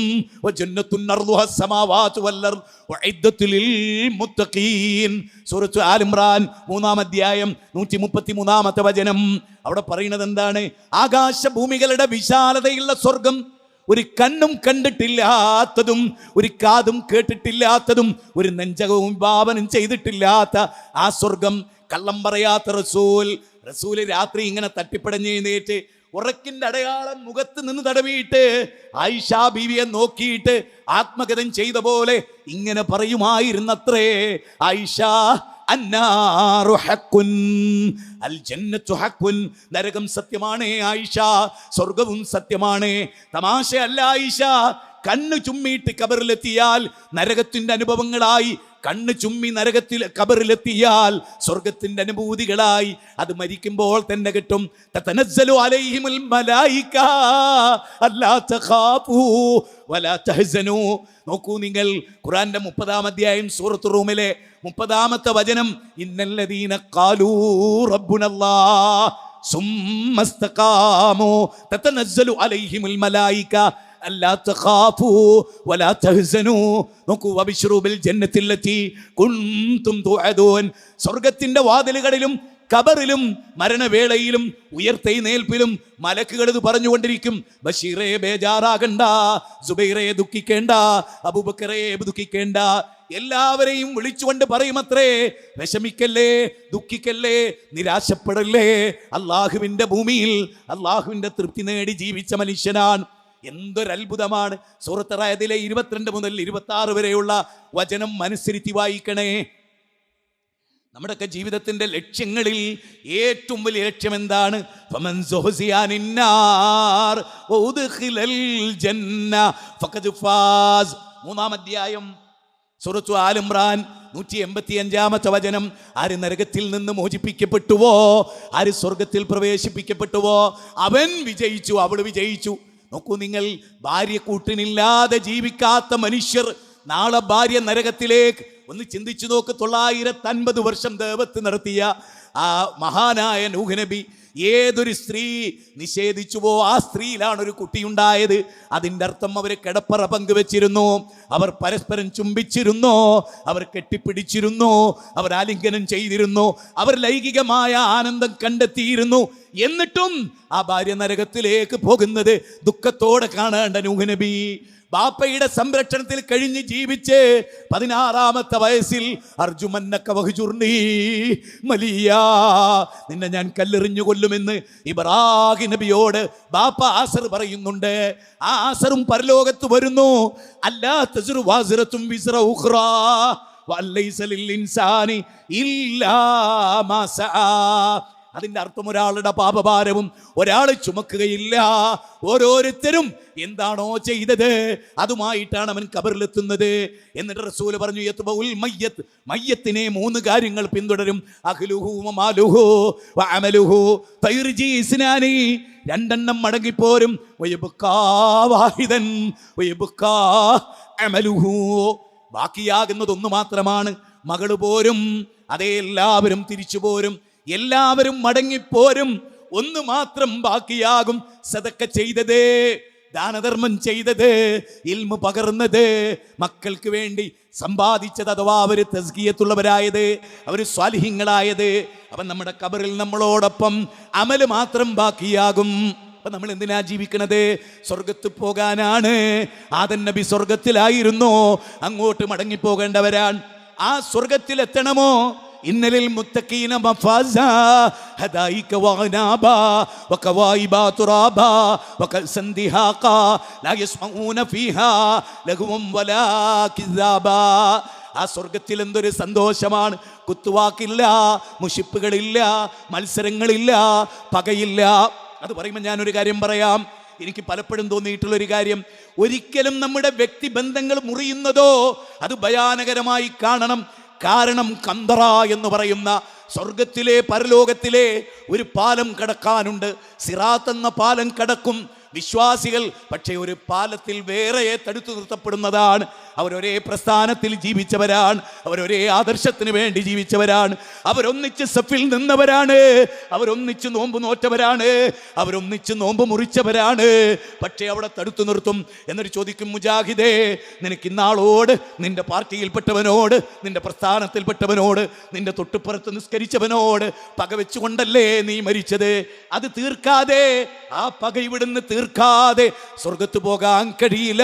വജന്നത്തുൻ അർളുഹാ അസ്സമാവാതു വൽ അർദ് വഇദ്ദത്തുൽ മുത്തഖീൻ. സൂറത്ത് ആൽ ഇംറാൻ 3-ാം അധ്യായം 133-ാമത്തെ വചനം. അവിടെ പറയുന്നത് എന്താണ്? ആകാശഭൂമികളുടെ വിശാലതയുള്ള സ്വർഗം, ഒരു കണ്ണും കണ്ടിട്ടില്ലാത്തതും ഒരു കാതും കേട്ടിട്ടില്ലാത്തതും ഒരു നെഞ്ചകവും ഭാവനം ചെയ്തിട്ടില്ലാത്ത ആ സ്വർഗം. കള്ളം പറയാത്ത റസൂല് രാത്രി ഇങ്ങനെ തട്ടിപ്പടഞ്ഞ് എഴുന്നേറ്റ് ഉറക്കിന്റെ അടയാളം മുഖത്ത് നിന്ന് തടവിയിട്ട് ആയിഷ ബീവിയെ നോക്കിയിട്ട് ആത്മകഥം ചെയ്ത പോലെ ഇങ്ങനെ പറയുമായിരുന്നത്രേ. ആയിഷ, അന്നാറു ഹഖ്കുൻ അൽ ജന്നത്തു ഹഖ്കുൻ. നരകം സത്യമാണ് ആയിഷ, സ്വർഗവും സത്യമാണ്. തമാശയല്ല ആയിഷ. കണ്ണ് ചുമ്മിയിട്ട് കബറിലെത്തിയാൽ നരകത്തിന്റെ അനുഭവങ്ങളായി, കണ്ണ് ചുമ്മി നരകത്തിൽ കബറിലെത്തിയാൽ സ്വർഗത്തിന്റെ അനുഭൂതികളായി. അത് മരിക്കുമ്പോൾ തന്നെ കിട്ടും. തതനസ്സലു അലൈഹിമുൽ മലായിക അല്ലാ തഖാഫൂ വലാ തഹ്സനൂ. നോക്കൂ നിങ്ങൾ, ഖുർആന്റെ 30-ാം അധ്യായം സൂറത്ത് റൂമിലെ 30-ാമത്തെ വചനം. ഇന്നല്ലദീന ഖാലൂ റബ്ബുനല്ലാഹ് സുമ്മസ്തഖാമൂ തതനസ്സലു അലൈഹിമുൽ മലായിക അല്ലാ തഖാഫൂ വലാ തഹ്സനൂ. നോക്കൂ, വബിശ്റൂ ബിൽ ജന്നത്തില്ലത്തി കുൻതും തുഅദൂൻ. സ്വർഗത്തിന്റെ വാതിലുകളിലും ഖബറിലും മരണവേളയിലും ഉയർത്തെഴുന്നേൽപ്പിലും മലക്കുകൾ ഇത് പറഞ്ഞുകൊണ്ടിരിക്കും. ബഷീറേ ബേജാറാകണ്ട, സുബൈറേ ദുഃഖിക്കേണ്ട, അബൂബക്കറേ ദുഃഖിക്കേണ്ട. എല്ലാവരെയും വിളിച്ചുകൊണ്ട് പറയുമത്രേ, വിഷമിക്കല്ലേ, ദുഃഖിക്കല്ലേ, നിരാശപ്പെടല്ലേ. അള്ളാഹുവിന്റെ ഭൂമിയിൽ അള്ളാഹുവിന്റെ തൃപ്തി നേടി ജീവിച്ച മനുഷ്യനാണ്. എന്തൊരത്ഭുതമാണ്. സൂറത്ത് റഅദിലെ 22 മുതൽ 26 വരെയുള്ള വചനം മനസ്സിരുത്തി വായിക്കണേ. നമ്മുടെയൊക്കെ ജീവിതത്തിന്റെ ലക്ഷ്യങ്ങളിൽ ഏറ്റവും വലിയ ലക്ഷ്യം എന്താണ്? ഫമൻ സുഹ്സിയാനിൻ നാർ വഉദ്ഖിലൽ ജന്ന ഫഖദ് ഫാസ്. 3-ാം അധ്യായം സൂറത്ത് ആൽ ഇംറാൻ 185-ാമത്തെ വചനം. ആര് നരകത്തിൽ നിന്ന് മോചിപ്പിക്കപ്പെട്ടുവോ, ആര് സ്വർഗത്തിൽ പ്രവേശിപ്പിക്കപ്പെട്ടുവോ, അവൻ വിജയിച്ചു, അവൾ വിജയിച്ചു. നോക്കൂ നിങ്ങൾ, ഭാര്യ കൂട്ടിനില്ലാതെ ജീവിക്കാത്ത മനുഷ്യർ നാളെ ഭാര്യ നരകത്തിലേക്ക്. ഒന്ന് ചിന്തിച്ചു നോക്ക്. 950 വർഷം ദേവത്ത് നടത്തിയ ആ മഹാനായ നൂഹ് നബി ഏതൊരു സ്ത്രീ നിഷേധിച്ചുവോ ആ സ്ത്രീയിലാണ് ഒരു കുട്ടിയുണ്ടായത്. അതിൻ്റെ അർത്ഥം അവർ കിടപ്പറ പങ്കുവെച്ചിരുന്നു, അവർ പരസ്പരം ചുംബിച്ചിരുന്നു, അവർ കെട്ടിപ്പിടിച്ചിരുന്നു, അവർ ആലിംഗനം ചെയ്തിരുന്നു, അവർ ലൈംഗികമായ ആനന്ദം കണ്ടെത്തിയിരുന്നു. എന്നിട്ടും ആ ഭാര്യ നരകത്തിലേക്ക് പോകുന്നത് ദുഃഖത്തോടെ കാണേണ്ട നൂഹ് നബി ബാപ്പയുടെ സംരക്ഷണത്തിൽ കഴിഞ്ഞ് ജീവിച്ച് 16-ാമത്തെ വയസ്സിൽ അർജുമന്നക വഹ്ജുർനി മലിയാ, നിന്നെ ഞാൻ കല്ലെറിഞ്ഞു കൊല്ലുമെന്ന് ഇബ്രാഹിം നബിയോട് ബാപ്പ ആസർ പറയുന്നുണ്ട്. ആ ആസറും പരലോകത്ത് വരുന്നു. അല്ലാ തസ്റു വാസിറത്തും വിസ്റ ഉഖ്റാ വലൈസ ലിൽ ഇൻസാനി ഇല്ലാ മാ സആ. അതിൻ്റെ അർത്ഥം ഒരാളുടെ പാപഭാരവും ഒരാൾ ചുമക്കുകയില്ല. ഓരോരുത്തരും എന്താണോ ചെയ്തത് അതുമായിട്ടാണ് അവൻ ഖബറിലെത്തുന്നത്. എന്നിട്ട് റസൂൽ പറഞ്ഞു, യത്ബഉൽ മയ്യത്ത്, മയ്യത്തിനെ 3 കാര്യങ്ങൾ പിന്തുടരും. അഹ്ലുഹു വമാലുഹു വഅമലുഹു ഫയർജി ഇസ്നാനി, 2 എണ്ണം മടങ്ങിപ്പോരും. വയബ്കാ വാഹിദൻ വയബ്കാ അമലുഹു, ബാക്കിയാകുന്നത് 1 മാത്രമാണ്. മകള് പോരും, അതേ എല്ലാവരും തിരിച്ചു പോരും, എല്ലാവരും മടങ്ങിപ്പോരും. 1 മാത്രം ബാക്കിയാകും. സദക്ക ചെയ്തത്, ദാനധർമ്മം ചെയ്തത്, ഇൽമു പകർന്നത്, മക്കൾക്ക് വേണ്ടി സമ്പാദിച്ചത്, അഥവാ അവർ തസ്കിയത്തുള്ളവരായത്, അവർ സ്വാലിഹീങ്ങളായത്. അവൻ നമ്മുടെ ഖബറിൽ നമ്മളോടൊപ്പം അമല് മാത്രം ബാക്കിയാകും. അപ്പൊ നമ്മൾ എന്തിനാ ജീവിക്കണത്? സ്വർഗത്ത് പോകാനാണ്. ആദം നബി സ്വർഗത്തിലായിരുന്നു, അങ്ങോട്ട് മടങ്ങിപ്പോകേണ്ടവരാണ്. ആ സ്വർഗത്തിലെത്തണമോ? ഇന്നലിൽ മുത്തഖീന മഫാസാ ഹദായിക വഅനാബാ വകവായിബാ തുറാബാ വകൽസൻ ദിഹാഖാ ലാ യസ്മഊന ഫീഹാ ലഗ്വൻ വലാ കിസാബാ. ആ ആ സ്വർഗത്തിൽ എന്തൊരു സന്തോഷമാണ്. കുത്തുവാക്കില്ല, മുഷിപ്പുകളില്ല, മത്സരങ്ങളില്ല, പകയില്ല. അത് പറയുമ്പോൾ ഞാനൊരു കാര്യം പറയാം. എനിക്ക് പലപ്പോഴും തോന്നിയിട്ടുള്ളൊരു കാര്യം, ഒരിക്കലും നമ്മുടെ വ്യക്തിബന്ധങ്ങൾ മുറിയുന്നതോ അത് ഭയാനകരമായി കാണണം. കാരണം കന്തറ എന്ന് പറയുന്ന സ്വർഗത്തിലെ പരലോകത്തിലെ ഒരു പാലം കടക്കാനുണ്ട്. സിറാത്ത് എന്ന പാലം കടക്കും വിശ്വാസികൾ. പക്ഷേ ഒരു പാലത്തിൽ വേറെ തടുത്തു നിർത്തപ്പെടുന്നതാണ്. അവരൊരേ പ്രസ്ഥാനത്തിൽ ജീവിച്ചവരാണ്, അവരൊരേ ആദർശത്തിന് വേണ്ടി ജീവിച്ചവരാണ്, അവരൊന്നിച്ച് സഫിൽ നിന്നവരാണ്, അവരൊന്നിച്ച് നോമ്പ് നോറ്റവരാണ്, അവരൊന്നിച്ച് നോമ്പ് മുറിച്ചവരാണ്. പക്ഷേ അവിടെ തടുത്തു നിർത്തും. എന്നിട്ട് ചോദിക്കും, മുജാഹിദേ, നിനക്ക് ഇന്നാളോട് നിന്റെ പാർട്ടിയിൽപ്പെട്ടവനോട്, നിന്റെ പ്രസ്ഥാനത്തിൽപ്പെട്ടവനോട്, നിന്റെ തൊട്ടുപുറത്ത് നിസ്കരിച്ചവനോട് പക വെച്ചുകൊണ്ടല്ലേ നീ മരിച്ചത്? അത് തീർക്കാതെ, ആ പക ഇവിടുന്ന് തീർക്കാതെ സ്വർഗത്ത് പോകാൻ കഴിയില്ല.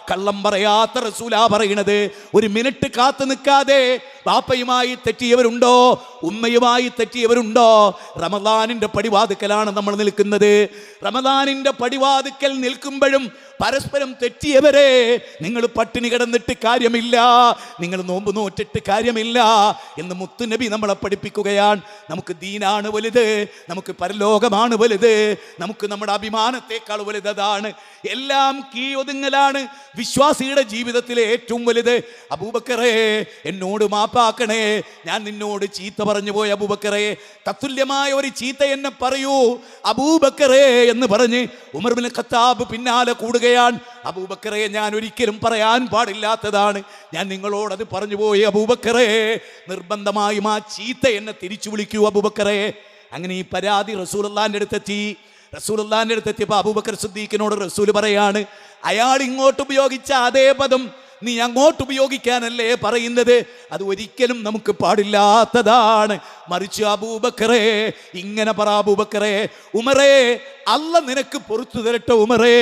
കള്ളം പറയാത്ത റസൂലാ പറയണത്. ഒരു മിനിറ്റ് കാത്തു നിൽക്കാതെ. ബാപ്പയുമായി തെറ്റിയവരുണ്ടോ? ഉമ്മയുമായി തെറ്റിയവരുണ്ടോ? റമദാനിന്റെ പടിവാതിക്കലാണ് നമ്മൾ നിൽക്കുന്നത്. റമദാനിന്റെ പടിവാതിക്കൽ നിൽക്കുമ്പോഴും പരസ്പരം തെറ്റിയവരെ, നിങ്ങൾ പട്ടിണി കിടന്നിട്ട് കാര്യമില്ല, നിങ്ങൾ നോമ്പ് നോറ്റിട്ട് കാര്യമില്ല എന്ന് മുത്തുനബി നമ്മളെ പഠിപ്പിക്കുകയാണ്. നമുക്ക് ദീനാണ് വലുത്, നമുക്ക് പരലോകമാണ് വലുത്, നമുക്ക് നമ്മുടെ അഭിമാനത്തെക്കാൾ വലുതാണ്. എല്ലാം കീഴൊതുങ്ങലാണ് വിശ്വാസിയുടെ ജീവിതത്തിലെ ഏറ്റവും വലുത്. അബൂബക്കറേ, എന്നോട് മാപ്പാക്കണേ, ഞാൻ നിന്നോട് ചീത്ത പറഞ്ഞു പോയ അബൂബക്കറേ, തത്തുല്യമായ ഒരു ചീത്ത എന്നെ പറയൂ അബൂബക്കറേ എന്ന് പറഞ്ഞ് ഉമർ ഇബ്നുൽ ഖത്താബ് പിന്നാലെ കൂടുകയാണ്. അബൂബക്കറേ, ഞാൻ ഒരിക്കലും പറയാൻ പാടില്ലാത്തതാണ്, ഞാൻ നിങ്ങളോടത് പറഞ്ഞു പോയി അബൂബക്കറേ, നിർബന്ധമായും ആ ചീത്ത എന്നെ തിരിച്ചു വിളിക്കൂ അബൂബക്കറേ. അങ്ങനെ ഈ പരാതി റസൂലുള്ളാഹിന്റെ അടുത്തെത്തി. റസൂലുള്ളാഹിന്റെ അടുത്തെത്തിയപ്പോൾ അബൂബക്കർ സിദ്ദീഖിനോട് റസൂൽ പറയാണ്, അയാൾ ഇങ്ങോട്ട് ഉപയോഗിച്ച അതേ പദം നീ അങ്ങോട്ട് ഉപയോഗിക്കാനല്ലേ പറയുന്നത്? അത് ഒരിക്കലും നമുക്ക് പാടില്ലാത്തതാണ്. മറിച്ച് അബൂബക്കറേ, ഇങ്ങനെ പറ അബൂബക്കറേ, ഉമറേ, അല്ല നിനക്ക് പുറത്തു തരട്ടെ ഉമറേ,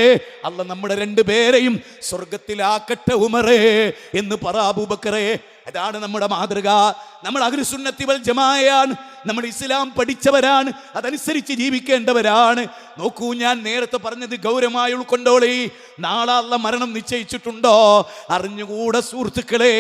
അല്ല നമ്മുടെ രണ്ടുപേരെയും സ്വർഗത്തിലാക്കട്ടെ ഉമറേ എന്ന് പറ അബൂബക്കറേ. അതാണ് നമ്മുടെ മാതൃക. നമ്മൾ അഹ്ലുസുന്നത്തി വൽ ജമാഅയാണ്, നമ്മൾ ഇസ്ലാം പഠിച്ചവരാണ്, അതനുസരിച്ച് ജീവിക്കേണ്ടവരാണ്. നോക്കൂ, ഞാൻ നേരത്തെ പറഞ്ഞത് ഗൗരവമായി ഉൾക്കൊണ്ടോളി. നാളെ അല്ലാഹ് മരണം നിശ്ചയിച്ചിട്ടുണ്ടോ? അറിഞ്ഞുകൂടെ സുഹൃത്തുക്കളെ.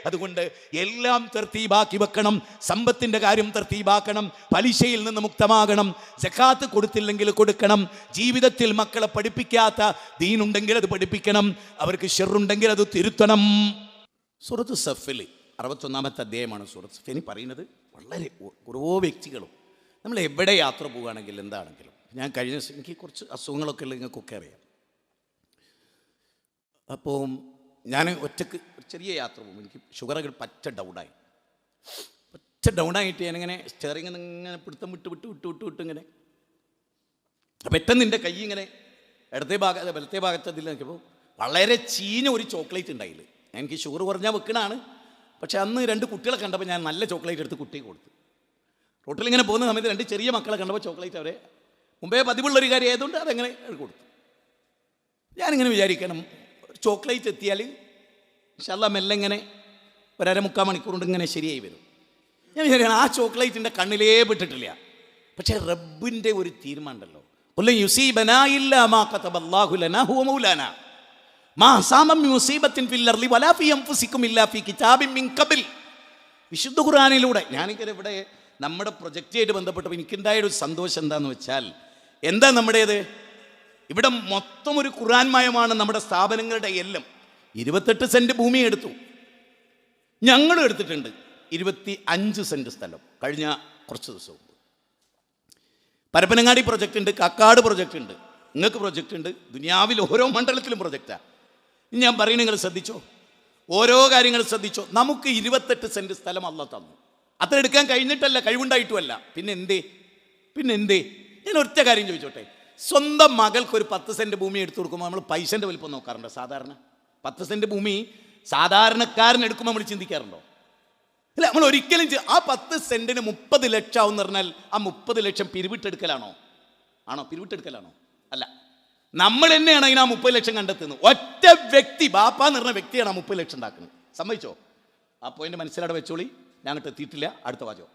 അതുകൊണ്ട് എല്ലാം തർത്തീബാക്കി വെക്കണം. സമ്പത്തിന്റെ കാര്യം തർത്തീബാക്കണം, പലിശയിൽ നിന്ന് മുക്തമാകണം, സക്കാത്ത് കൊടുത്തില്ലെങ്കിൽ കൊടുക്കണം, ജീവിതത്തിൽ മക്കളെ പഠിപ്പിക്കാത്ത ദീനുണ്ടെങ്കിൽ അത് പഠിപ്പിക്കണം, അവർക്ക് ഷർറുണ്ടെങ്കിൽ അത് തിരുത്തണം. സൂറത്ത് സഫിൽ 61-ാമത്തെ അധ്യായമാണ് സൂറത്ത് സഫ്. ഇനി പറയുന്നത് വളരെ ഓരോ വ്യക്തികളും നമ്മൾ എവിടെ യാത്ര പോവുകയാണെങ്കിൽ എന്താണെങ്കിലും, ഞാൻ കഴിഞ്ഞ എനിക്ക് കുറച്ച് അസുഖങ്ങളൊക്കെ ഉള്ള നിങ്ങൾക്കൊക്കെ അറിയാം. അപ്പോൾ ഞാൻ ഒറ്റക്ക് ഒരു ചെറിയ യാത്ര പോകും, എനിക്ക് ഷുഗറൊക്കെ പറ്റ ഡൗണായിട്ട് ഞാനിങ്ങനെ സ്റ്റെയറിംഗ് ഇങ്ങനെ പിടുത്തം വിട്ട് ഇങ്ങനെ പെട്ടെന്ന് എൻ്റെ കൈ ഇങ്ങനെ വലത്തെ ഭാഗത്ത് അതിൽ നോക്കിയപ്പോൾ വളരെ ചീഞ്ഞ ഒരു ചോക്ലേറ്റ് ഉണ്ടായില്ല. എനിക്ക് ഷുഗർ കുറഞ്ഞാൽ വെക്കണതാണ്. പക്ഷെ അന്ന് 2 കുട്ടികളെ കണ്ടപ്പോൾ ഞാൻ നല്ല ചോക്ലേറ്റ് എടുത്ത് കുട്ടിക്ക് കൊടുത്തു. റോട്ടിലിങ്ങനെ പോകുന്ന സമയത്ത് 2 ചെറിയ മക്കളെ കണ്ടപ്പോൾ ചോക്ലേറ്റ് അവരെ മുമ്പേ പതിവുള്ളൊരു കാര്യം ആയതുകൊണ്ട് അതെങ്ങനെ കൊടുത്തു. ഞാനിങ്ങനെ വിചാരിക്കണം, ചോക്ലേറ്റ് എത്തിയാൽ ഇൻഷാല്ലാ മെല്ലെ ഇങ്ങനെ 1.5-3 മണിക്കൂർ കൊണ്ട് ഇങ്ങനെ ശരിയായി വരും. ഞാൻ വിചാരിക്കണം ആ ചോക്ലേറ്റിൻ്റെ കണ്ണിലേ വിട്ടിട്ടില്ല. പക്ഷേ റബ്ബിൻ്റെ ഒരു തീരുമാനം ഉണ്ടല്ലോ, വിശുദ്ധ ഖുർആനിലൂടെ ഞാനിങ്ങനെ ഇവിടെ നമ്മുടെ പ്രൊജക്റ്റായിട്ട് ബന്ധപ്പെട്ടപ്പോൾ എനിക്കുണ്ടായൊരു സന്തോഷം എന്താണെന്ന് വെച്ചാൽ, എന്താ നമ്മുടേത് ഇവിടെ മൊത്തം ഒരു ഖുർആൻ മയമാണ് നമ്മുടെ സ്ഥാപനങ്ങളുടെ എല്ലാം. 28 സെന്റ് ഭൂമി എടുത്തു, ഞങ്ങളും എടുത്തിട്ടുണ്ട് 25 സെന്റ് സ്ഥലം കഴിഞ്ഞ കുറച്ച് ദിവസം മുമ്പ്. പരപ്പനങ്ങാടി പ്രൊജക്റ്റ് ഉണ്ട്, കക്കാട് പ്രൊജക്റ്റ് ഉണ്ട്, നിങ്ങൾക്ക് പ്രൊജക്റ്റ് ഉണ്ട്, ദുനിയാവിൽ ഓരോ മണ്ഡലത്തിലും പ്രൊജക്റ്റാണ്. ഞാൻ പറയുന്നത് നിങ്ങൾ ശ്രദ്ധിച്ചോ, ഓരോ കാര്യങ്ങൾ ശ്രദ്ധിച്ചോ. നമുക്ക് 28 സെന്റ് സ്ഥലം അല്ലാഹ് തന്നു. അത്ര എടുക്കാൻ കഴിഞ്ഞിട്ടല്ല, കഴിവുണ്ടായിട്ടുമല്ല. പിന്നെ എന്തേ ഞാൻ ഒറ്റ കാര്യം ചോദിച്ചോട്ടെ, സ്വന്തം മകൾക്ക് ഒരു 10 സെന്റ് ഭൂമി എടുത്തു കൊടുക്കുമ്പോൾ നമ്മൾ പൈസൻ്റെ വലിപ്പം നോക്കാറുണ്ടോ? സാധാരണ 10 സെന്റ് ഭൂമി സാധാരണക്കാരൻ എടുക്കുമ്പോൾ നമ്മൾ ചിന്തിക്കാറുണ്ടോ? അല്ല, നമ്മൾ ഒരിക്കലും ആ 10 സെന്റിന് 30 ലക്ഷം ആവും എന്ന് പറഞ്ഞാൽ ആ 30 ലക്ഷം പിരിവിട്ടെടുക്കലാണോ? പിരിവിട്ടെടുക്കലാണോ? അല്ല, നമ്മൾ തന്നെയാണ് അതിന് ആ 30 ലക്ഷം കണ്ടെത്തുന്നത്. ഒറ്റ വ്യക്തി, ബാപ്പ എന്ന് പറഞ്ഞ വ്യക്തിയാണ് ആ 30 ലക്ഷം ഉണ്ടാക്കുന്നത്. സമ്മതിച്ചോ? ആ പോയിന്റ് മനസ്സിലാടെ വെച്ചോളി, ഞാൻ അങ്ങോട്ട് എത്തിയിട്ടില്ല. അടുത്ത വാചകം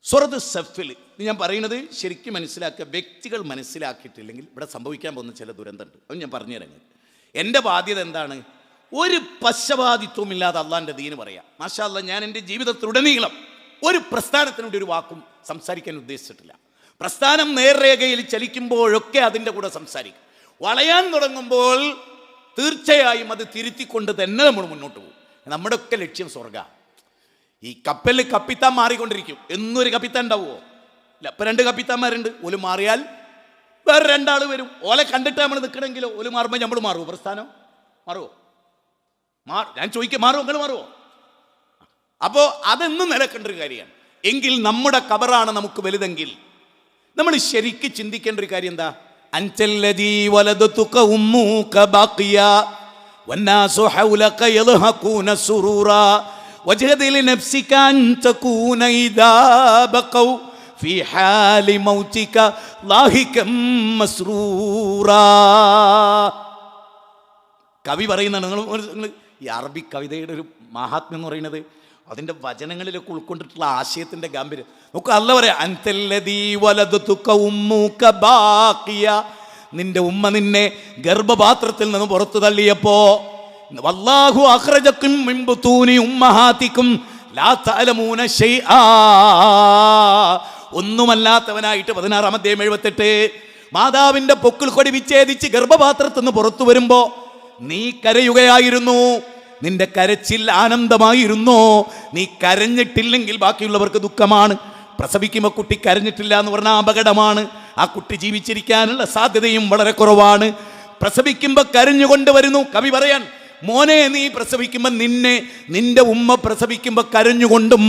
സൂറത്ത് സഫിൽ. ഞാൻ പറയുന്നത് ശരിക്കും മനസ്സിലാക്കുക. വ്യക്തികൾ മനസ്സിലാക്കിയിട്ടില്ലെങ്കിൽ ഇവിടെ സംഭവിക്കാൻ പോകുന്ന ചില ദുരന്തമുണ്ട്. അത് ഞാൻ പറഞ്ഞുതരാം. എൻ്റെ ബാധ്യത എന്താണ്? ഒരു പക്ഷപാതിത്വമില്ലാതെ അള്ളാൻ്റെ ദീന് പറയാം. മാഷാ അല്ലാ, ഞാൻ എൻ്റെ ജീവിതത്തിലുടനീളം ഒരു പ്രസ്ഥാനത്തിനോട് ഒരു വാക്കും സംസാരിക്കാൻ ഉദ്ദേശിച്ചിട്ടില്ല. പ്രസ്ഥാനം നേർരേഖയിൽ ചലിക്കുമ്പോഴൊക്കെ അതിൻ്റെ കൂടെ സംസാരിക്കും. വളയാൻ തുടങ്ങുമ്പോൾ തീർച്ചയായും അത് തിരുത്തിക്കൊണ്ട് തന്നെ നമ്മൾ മുന്നോട്ട് പോകും. നമ്മുടെ ഒക്കെ ലക്ഷ്യം സ്വർഗ്ഗ. ഈ കപ്പലിൽ കപ്പിത്താൻ മാറിക്കൊണ്ടിരിക്കും. എന്നൊരു കപ്പിത്താൻ ഉണ്ടാവുമോ? ഇല്ല. ഇപ്പം 2 കപ്പിത്താന്മാരുണ്ട്. ഓല് മാറിയാൽ വേറെ 2 ആൾ വരും. ഓലെ കണ്ടിട്ട് നമ്മൾ നിൽക്കണമെങ്കിലോ ഓല് മാറുമ്പോൾ നമ്മൾ മാറുമോ? പ്രസ്ഥാനം മാറുമോ? ഞാൻ ചോദിക്കുക, മാറുമോ? നിങ്ങൾ മാറുമോ? അപ്പോൾ അതെന്നും നിലക്കേണ്ട ഒരു കാര്യമാണ്. എങ്കിൽ നമ്മുടെ ഖബറാണ് നമുക്ക് വലുതെങ്കിൽ നമ്മൾ ശരിക്ക് ചിന്തിക്കേണ്ട ഒരു കാര്യം എന്താ? അൻതല്ലദീ വലദതുക ഉമ്മുക ബാഖിയ വന്നാസു ഹൗലക യൽഹഖൂന സുറൂറാ വജഹദി ലിനഫ്സിക അൻ തകൂന ഇദാ ബഖൗ ഫീ ഹാലി മൗതിക ലാഹികം മസ്റൂറാ. കവി പറയുന്നതാണ്. നിങ്ങൾ ഈ അറബി കവിതയുടെ ഒരു മഹാത്മ്യം എന്ന് പറയുന്നത് അതിൻ്റെ വചനങ്ങളിലൊക്കെ ഉൾക്കൊണ്ടിട്ടുള്ള ആശയത്തിൻ്റെ ഗാംഭീര്യം നമുക്ക് അല്ല പറയാം. അൻതല്ലദീ വലദതുക ഉമ്മുക ബാഖിയ, നിന്റെ ഉമ്മ നിന്നെ ഗർഭപാത്രത്തിൽ നിന്ന് പുറത്തു തള്ളിയപ്പോ വല്ലാഹു അഖ്റജകും മിൻ ബുതൂനി ഉമ്മഹാതികും ലാ തഅലമൂന ശൈആ, ഒന്നുമല്ലാത്തവനായിട്ട് 16-ാം അധ്യായം 78 മാതാവിന്റെ പൊക്കിൾ കൊടി വിച്ഛേദിച്ച് ഗർഭപാത്രത്തിൽ നിന്ന് പുറത്തു വരുമ്പോ നീ കരയുകയായിരുന്നു. നിന്റെ കരച്ചിൽ ആനന്ദമായിരുന്നോ? നീ കരഞ്ഞിട്ടില്ലെങ്കിൽ ബാക്കിയുള്ളവർക്ക് ദുഃഖമാണ്. പ്രസവിക്കുമ്പോൾ കുട്ടി കരഞ്ഞിട്ടില്ല എന്ന് പറഞ്ഞാൽ അപകടമാണ്. ആ കുട്ടി ജീവിച്ചിരിക്കാനുള്ള സാധ്യതയും വളരെ കുറവാണ്. പ്രസവിക്കുമ്പോൾ കരഞ്ഞുകൊണ്ട് വരുന്നു. കവി പറയാൻ, മോനെ നീ പ്രസവിക്കുമ്പോൾ നിന്റെ ഉമ്മ പ്രസവിക്കുമ്പോൾ കരഞ്ഞുകൊണ്ടും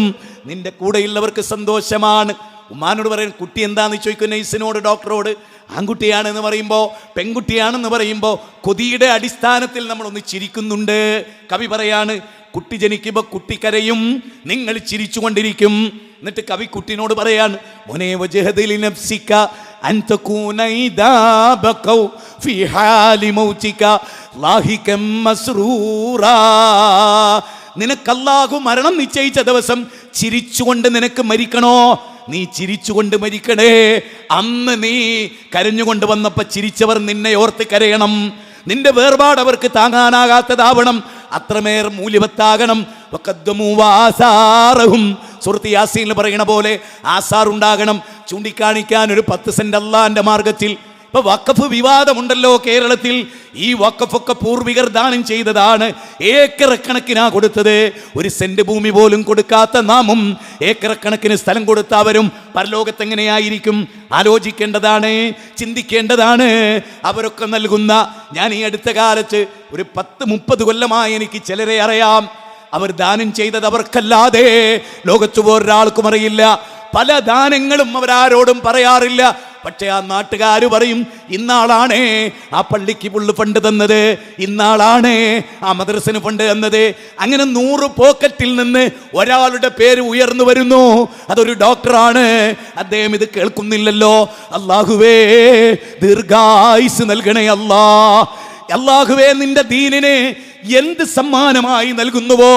നിന്റെ കൂടെയുള്ളവർക്ക് സന്തോഷമാണ്. ഉമ്മാനോട് പറയാൻ, കുട്ടി എന്താണെന്ന് ചോദിക്കും നഴ്സിനോട്, ഡോക്ടറോട്. ആൺകുട്ടിയാണെന്ന് പറയുമ്പോൾ, പെൺകുട്ടിയാണെന്ന് പറയുമ്പോൾ കൊതിയുടെ അടിസ്ഥാനത്തിൽ നമ്മളൊന്ന് ചിരിക്കുന്നുണ്ട്. കവി പറയാണ്, കുട്ടി ജനിക്കുമ്പോൾ കുട്ടി കരയും, നിങ്ങൾ ചിരിച്ചുകൊണ്ടിരിക്കും. എന്നിട്ട് കവി കുട്ടിനോട് പറയാണ്, മോനെ വജഹദി ലിനഫ്സിക അൻ തകൂന ഇദാ ബഖൗ ഫീ ഹാലി മൗതിക ലാഹികം മസ്റൂറാ. നിനക്ക് അല്ലാഹു മരണം നിശ്ചയിച്ച ദിവസം ചിരിച്ചുകൊണ്ട് നിനക്ക് മരിക്കണോ? നീ ചിരിച്ചുകൊണ്ട് മരിക്കണേ. അന്ന് നീ കരഞ്ഞുകൊണ്ട് വന്നപ്പോൾ ചിരിച്ചവർ നിന്നെ ഓർത്ത് കരയണം. നിന്റെ വേർപാട് അവർക്ക് താങ്ങാനാകാത്തതാവണം. അത്രമേർ മൂല്യവത്താകണം. സൂറത്ത് യാസീനിൽ പറയണ പോലെ ആസാറുണ്ടാകണം. ചൂണ്ടിക്കാണിക്കാൻ ഒരു 10 സെന്റ് അള്ളാന്റെ മാർഗത്തിൽ. ഇപ്പൊ വഖഫ് വിവാദമുണ്ടല്ലോ കേരളത്തിൽ. ഈ വഖഫൊക്കെ പൂർവികർ ദാനം ചെയ്തതാണ്. ഏക്കറക്കണക്കിനാ കൊടുത്തത്. 1 സെന്റ് ഭൂമി പോലും കൊടുക്കാത്ത നാമും ഏക്കറക്കണക്കിന് സ്ഥലം കൊടുത്തവരും പരലോകത്ത് എങ്ങനെയായിരിക്കും? ആലോചിക്കേണ്ടതാണ്, ചിന്തിക്കേണ്ടതാണ്. അവരൊക്കെ നൽകുന്ന, ഞാൻ ഈ അടുത്ത കാലത്ത് ഒരു 10-30 കൊല്ലമായി എനിക്ക് ചിലരെ അറിയാം. അവർ ദാനം ചെയ്തത് അവർക്കല്ലാതെ ലോകത്ത് വേറൊരാൾക്കും അറിയില്ല. പല ദാനങ്ങളും അവരാരോടും പറയാറില്ല. പക്ഷെ ആ നാട്ടുകാര് പറയും, ഇന്നാളാണ് ആ പള്ളിക്ക് പുള്ളു ഫണ്ട് തന്നത്, ഇന്നാളാണ് ആ മദ്രസന് ഫണ്ട് തന്നത്. അങ്ങനെ 100 പോക്കറ്റിൽ നിന്ന് ഒരാളുടെ പേര് ഉയർന്നു വരുന്നു. അതൊരു ഡോക്ടറാണ്. അദ്ദേഹം ഇത് കേൾക്കുന്നില്ലല്ലോ. അല്ലാഹുവേ ദീർഘായുസ് നൽകണേ അല്ലാ. അല്ലാഹുവേ നിന്റെ ദീനിനെ എന്ത് സമ്മാനമായി നൽകുന്നുവോ,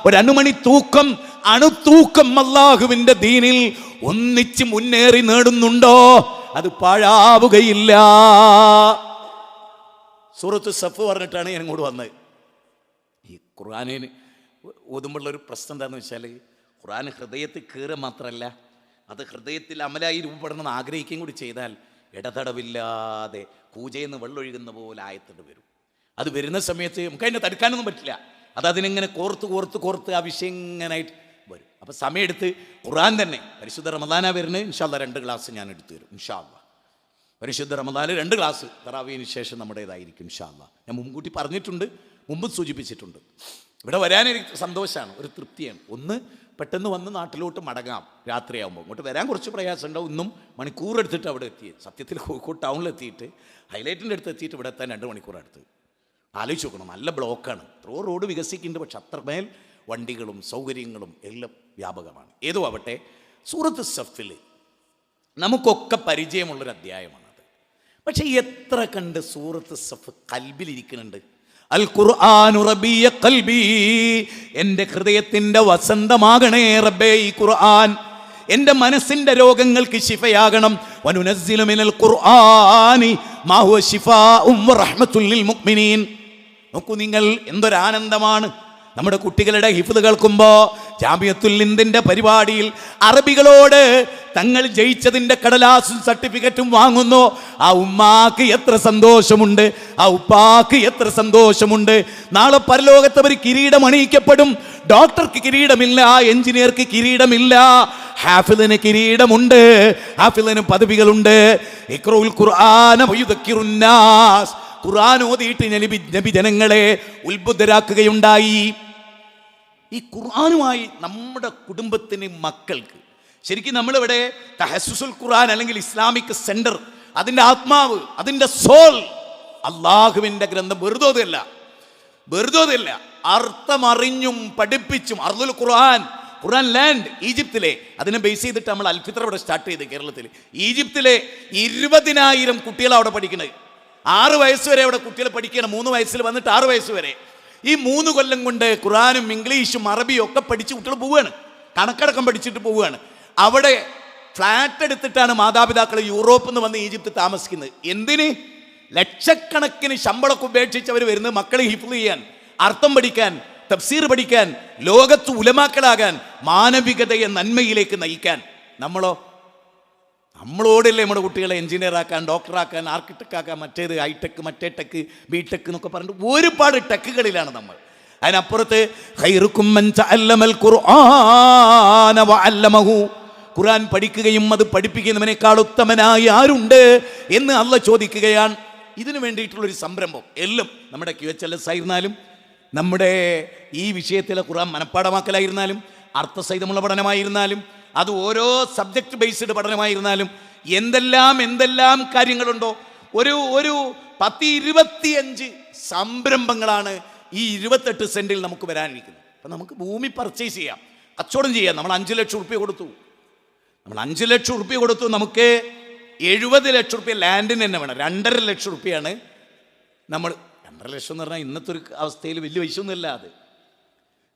ഒരു അണുമണി തൂക്കം, അണുതൂക്കം അല്ലാഹുവിന്റെ ദീനിൽ ഒന്നിച്ച് മുന്നേറി നേടുന്നുണ്ടോ അത് പാഴാവുകയില്ല. സൂറത്ത് സഫ് പറഞ്ഞിട്ടാണ് ഞാൻ ഇങ്ങോട്ട് വന്നത്. ഈ ഖുർആനിന് ഓതുമ്പോഴുള്ള ഒരു പ്രശ്നം എന്താണെന്ന് വെച്ചാൽ, ഖുർആൻ ഹൃദയത്തിൽ കയറുക മാത്രമല്ല, അത് ഹൃദയത്തിൽ അമലായി രൂപപ്പെടണമെന്ന് ആഗ്രഹിക്കുകയും കൂടി ചെയ്താൽ ഇടതടവില്ലാതെ കൂജയെന്ന് വെള്ളമൊഴുകുന്ന പോലെ ആയത്തിട്ട് വരും. അത് വരുന്ന സമയത്ത് നമുക്ക് അതിനെ തടുക്കാനൊന്നും പറ്റില്ല. അതിനെങ്ങനെ കോർത്ത് ആ വിഷയം ഇങ്ങനായിട്ട് വരും. അപ്പം സമയമെടുത്ത് ഖുർആൻ തന്നെ പരിശുദ്ധ റമദാനാ വരുന്നത്. ഇൻഷാ അല്ലാഹ് 2 ക്ലാസ് ഞാൻ എടുത്തു തരും. ഇൻഷാ അല്ലാഹ് പരിശുദ്ധ റമദാനിൽ 2 ക്ലാസ് തറാവീന് ശേഷം നമ്മുടേതായിരിക്കും ഇൻഷാ അല്ലാഹ്. ഞാൻ മുൻകൂട്ടി പറഞ്ഞിട്ടുണ്ട്, മുമ്പ് സൂചിപ്പിച്ചിട്ടുണ്ട്. ഇവിടെ വരാനെനിക്ക് സന്തോഷമാണ്, ഒരു തൃപ്തിയാണ്. ഒന്ന് പെട്ടെന്ന് വന്ന് നാട്ടിലോട്ട് മടങ്ങാം. രാത്രിയാകുമ്പോൾ ഇങ്ങോട്ട് വരാൻ കുറച്ച് പ്രയാസമുണ്ടാവും. ഇന്നും മണിക്കൂർ എടുത്തിട്ട് അവിടെ എത്തിയത്. സത്യത്തിൽ കോഴിക്കോട് ടൗണിലെത്തിയിട്ട് ഹൈലൈറ്റിൻ്റെ അടുത്ത് എത്തിയിട്ട് ഇവിടെ എത്താൻ 2 മണിക്കൂർ എടുത്ത്. ആലോചിച്ച് നോക്കണം, നല്ല ബ്ലോക്കാണ്. റോഡ് വികസിക്കുന്നുണ്ട്, പക്ഷെ അത്രമേൽ വണ്ടികളും സൗകര്യങ്ങളും എല്ലാം വ്യാപകമാണ്. ഏതോ ആവട്ടെ, സൂറത്ത് സഫിൽ നമുക്കൊക്കെ പരിചയമുള്ളൊരു അധ്യായമാണത്. പക്ഷെ എത്ര കണ്ട് സൂറത്ത് സഫ് കൽബിലിരിക്കുന്നുണ്ട്. അൽ ഖുർആനു റബിയ ഖൽബി, എൻ്റെ ഹൃദയത്തിൻ്റെ വസന്തമാകണേ റബ്ബേ ഈ ഖുർആൻ. എൻ്റെ മനസ്സിൻ്റെ രോഗങ്ങൾക്ക് ശിഫയാകണം. വനുനസ്സിലു മിനൽ ഖുർആനി മാ ഹുവ ശിഫാഉം വറഹ്മത്തുൽ ലിൽ മുഅ്മിനീൻ. നോക്കൂ നിങ്ങൾ, എന്തൊരാനന്ദമാണ് നമ്മുടെ കുട്ടികളുടെ ഹിഫ്ള് കേൾക്കുമ്പോൾ. ജാമിയത്തുൽ ഹിന്ദിന്റെ പരിപാടിയിൽ അറബികളോട് തങ്ങൾ ജയിച്ചതിന്റെ കടലാസും സർട്ടിഫിക്കറ്റും വാങ്ങുന്നു. ആ ഉമ്മാക്ക് എത്ര സന്തോഷമുണ്ട്, ആ ഉപ്പാക്ക് എത്ര സന്തോഷമുണ്ട്. നാളെ പരലോകത്ത് അവർ കിരീടം അണിയിക്കപ്പെടും. ഡോക്ടർക്ക് കിരീടമില്ല, എഞ്ചിനീയർക്ക് കിരീടമില്ല, ഹാഫിളിന് കിരീടമുണ്ട്, ഹാഫിളിന് പദവികളുണ്ട്. ഇഖ്റഉൽ ഖുർആന വയുദക്കിറുന്നാസ്, ഖുർആൻ ഓതിയിട്ട് നബി ജനങ്ങളെ ഉത്ബുദ്ധരാക്കുകയുണ്ടായി. ഈ ഖുർആനുമായി നമ്മുടെ കുടുംബത്തിന്, മക്കൾക്ക് ശരിക്കും നമ്മളിവിടെ തഹസ്സുസുൽ ഖുർആൻ അല്ലെങ്കിൽ ഇസ്ലാമിക് സെന്റർ, അതിൻ്റെ ആത്മാവ്, അതിൻ്റെ സോൾ അള്ളാഹുവിൻ്റെ ഗ്രന്ഥം വെറുതെ അർത്ഥമറിഞ്ഞും പഠിപ്പിച്ചും. അർദുൽ ഖുർആൻ, ഖുർആൻ ലാൻഡ് ഈജിപ്തിലെ, അതിനെ ബേസ് ചെയ്തിട്ട് നമ്മൾ അൽഫിത്ര ഇവിടെ സ്റ്റാർട്ട് ചെയ്ത് കേരളത്തിൽ. ഈജിപ്തിലെ 20,000 കുട്ടികളാണ് അവിടെ പഠിക്കുന്നത്. 6 വയസ്സ് വരെ അവിടെ കുട്ടികൾ പഠിക്കുകയാണ്. 3 വയസ്സിൽ വന്നിട്ട് 6 വയസ്സ് വരെ. ഈ 3 കൊല്ലം കൊണ്ട് ഖുർആനും ഇംഗ്ലീഷും അറബിയും ഒക്കെ പഠിച്ച് കുട്ടികൾ പോവുകയാണ്, കണക്കടക്കം പഠിച്ചിട്ട് പോവുകയാണ്. അവിടെ ഫ്ലാറ്റ് എടുത്തിട്ടാണ് മാതാപിതാക്കൾ യൂറോപ്പിൽ നിന്ന് വന്ന് ഈജിപ്ത് താമസിക്കുന്നത്. എന്തിന്? ലക്ഷക്കണക്കിന് ശമ്പളമൊക്കെ ഉപേക്ഷിച്ച് അവർ വരുന്നത് മക്കളെ ഹിഫ്ള് ചെയ്യാൻ, അർത്ഥം പഠിക്കാൻ, തഫ്സീർ പഠിക്കാൻ, ലോകത്ത് ഉലമാക്കളാകാൻ, മാനവികതയെ നന്മയിലേക്ക് നയിക്കാൻ. നമ്മളോടല്ലേ നമ്മുടെ കുട്ടികളെ എഞ്ചിനീയർ ആക്കാൻ, ഡോക്ടറാക്കാൻ, ആർക്കിടെക്ട് ആക്കാൻ, മറ്റേത് ഹൈടെക്, മറ്റേ ടെക്ക്, ബിടെക് എന്നൊക്കെ പറഞ്ഞിട്ട് ഒരുപാട് ടെക്കുകളിലാണ് നമ്മൾ. അതിനപ്പുറത്ത് ഖൈറുക്കും മൻ തഅല്ലമൽ ഖുർആന വഅല്ലമഹു, ഖുർആൻ പഠിക്കുകയും അത് പഠിപ്പിക്കുന്നവനേക്കാൾ ഉത്തമനായി ആരുണ്ട് എന്ന് അള്ളാഹ് ചോദിക്കുകയാണ്. ഇതിനു വേണ്ടിയിട്ടുള്ളൊരു സംരംഭം എല്ലാം നമ്മുടെ QHLS ആയിരുന്നാലും, നമ്മുടെ ഈ വിഷയത്തിലെ ഖുർആൻ മനപ്പാടമാക്കലായിരുന്നാലും, അർത്ഥസഹിതമുള്ള പഠനമായിരുന്നാലും, അത് ഓരോ സബ്ജക്റ്റ് ബേസ്ഡ് പഠനമായിരുന്നാലും, എന്തെല്ലാം കാര്യങ്ങളുണ്ടോ, ഒരു 10-25 സംരംഭങ്ങളാണ് ഈ 28 സെന്റിൽ നമുക്ക് വരാനിരിക്കുന്നത്. അപ്പം നമുക്ക് ഭൂമി പർച്ചേസ് ചെയ്യാം, കച്ചവടം ചെയ്യാം. നമ്മൾ 5 ലക്ഷം റുപ്യ കൊടുത്തു, നമുക്ക് 70 ലക്ഷം റുപ്യ ലാൻഡിന് തന്നെ വേണം. 2.5 ലക്ഷം റുപ്യാണ് നമ്മൾ. 2.5 ലക്ഷം എന്ന് പറഞ്ഞാൽ ഇന്നത്തെ ഒരു അവസ്ഥയിൽ വലിയ പൈസയൊന്നുമില്ല. അത്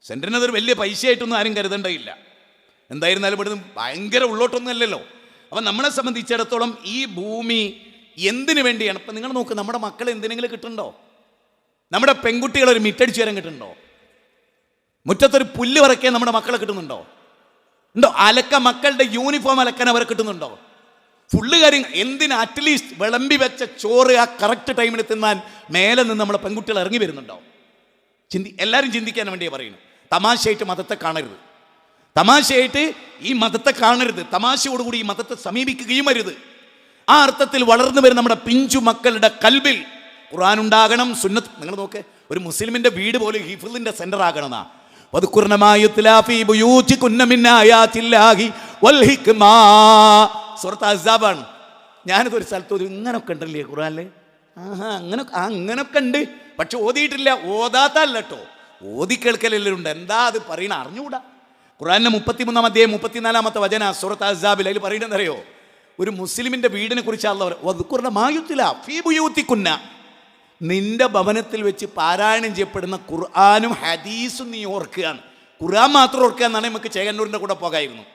സെൻറ്ററിനതൊരു വലിയ പൈസയായിട്ടൊന്നും ആരും കരുതേണ്ടയില്ല. എന്തായിരുന്നാലും ഇവിടുന്ന് ഭയങ്കര ഉള്ളോട്ടൊന്നും അല്ലല്ലോ. അപ്പം നമ്മളെ സംബന്ധിച്ചിടത്തോളം ഈ ഭൂമി എന്തിനു വേണ്ടിയാണ്? ഇപ്പം നിങ്ങൾ നോക്ക്, നമ്മുടെ മക്കൾ എന്തിനെങ്കിലും കിട്ടുന്നുണ്ടോ? നമ്മുടെ പെൺകുട്ടികളൊരു മിറ്റടിച്ചു തരാൻ കിട്ടുന്നുണ്ടോ? മുറ്റത്തൊരു പുല്ല് പറയ്ക്കാൻ നമ്മുടെ മക്കളെ കിട്ടുന്നുണ്ടോ? മക്കളുടെ യൂണിഫോം അലക്കാൻ അവരെ കിട്ടുന്നുണ്ടോ? ഫുള്ള് കാര്യം എന്തിന്? അറ്റ്ലീസ്റ്റ് വിളമ്പി വെച്ച ചോറ് ആ കറക്റ്റ് ടൈമിൽ തിന്നാൻ മേലെ നിന്ന് നമ്മളെ പെൺകുട്ടികൾ ഇറങ്ങി വരുന്നുണ്ടോ? എല്ലാവരും ചിന്തിക്കാൻ വേണ്ടിയാണ് പറയുന്നത്. തമാശയായിട്ട് മതത്തെ കാണരുത്, ഈ മതത്തെ കാണരുത്, തമാശയോടുകൂടി ഈ മതത്തെ സമീപിക്കുകയും അരുത്. ആ അർത്ഥത്തിൽ വളർന്നു വരുന്ന നമ്മുടെ പിഞ്ചു മക്കളുടെ കൽബിൽ ഖുർആൻ ഉണ്ടാകണം, സുന്നത്ത്. നിങ്ങൾ നോക്ക്, ഒരു മുസ്ലിമിന്റെ വീട് പോലും ഹിഫ്ളിന്റെ സെന്റർ ആകണമെന്നാ. സൂറത്ത് ഞാനിതൊരു സ്ഥലത്ത് ഇങ്ങനൊക്കെ ഉണ്ടല്ലേ ഖുർആനില്? അങ്ങനൊക്കെ ഉണ്ട്, പക്ഷെ ഓതിയിട്ടില്ല. ഓതാത്തല്ല കേട്ടോ, ഓതി കേൾക്കലെല്ലാം ഉണ്ട്. എന്താ അത് പറയണ അറിഞ്ഞുകൂടാ. ഖുർആനിലെ 33-ാം അധ്യായം 34-ാമത്തെ വചന സൂറത്ത് അഹ്സാബിൽ അതിൽ പറയുന്നത് അറിയോ? ഒരു മുസ്ലിമിന്റെ വീടിനെ കുറിച്ച് നിന്റെ ഭവനത്തിൽ വെച്ച് പാരായണം ചെയ്യപ്പെടുന്ന ഖുർആനും ഹദീസും നീ ഓർക്കുകയാണ്. ഖുർആൻ മാത്രം ഓർക്കുക എന്നാണ് നമുക്ക് ചേകന്നൂരിൻ്റെ കൂടെ പോകാമായിരുന്നു,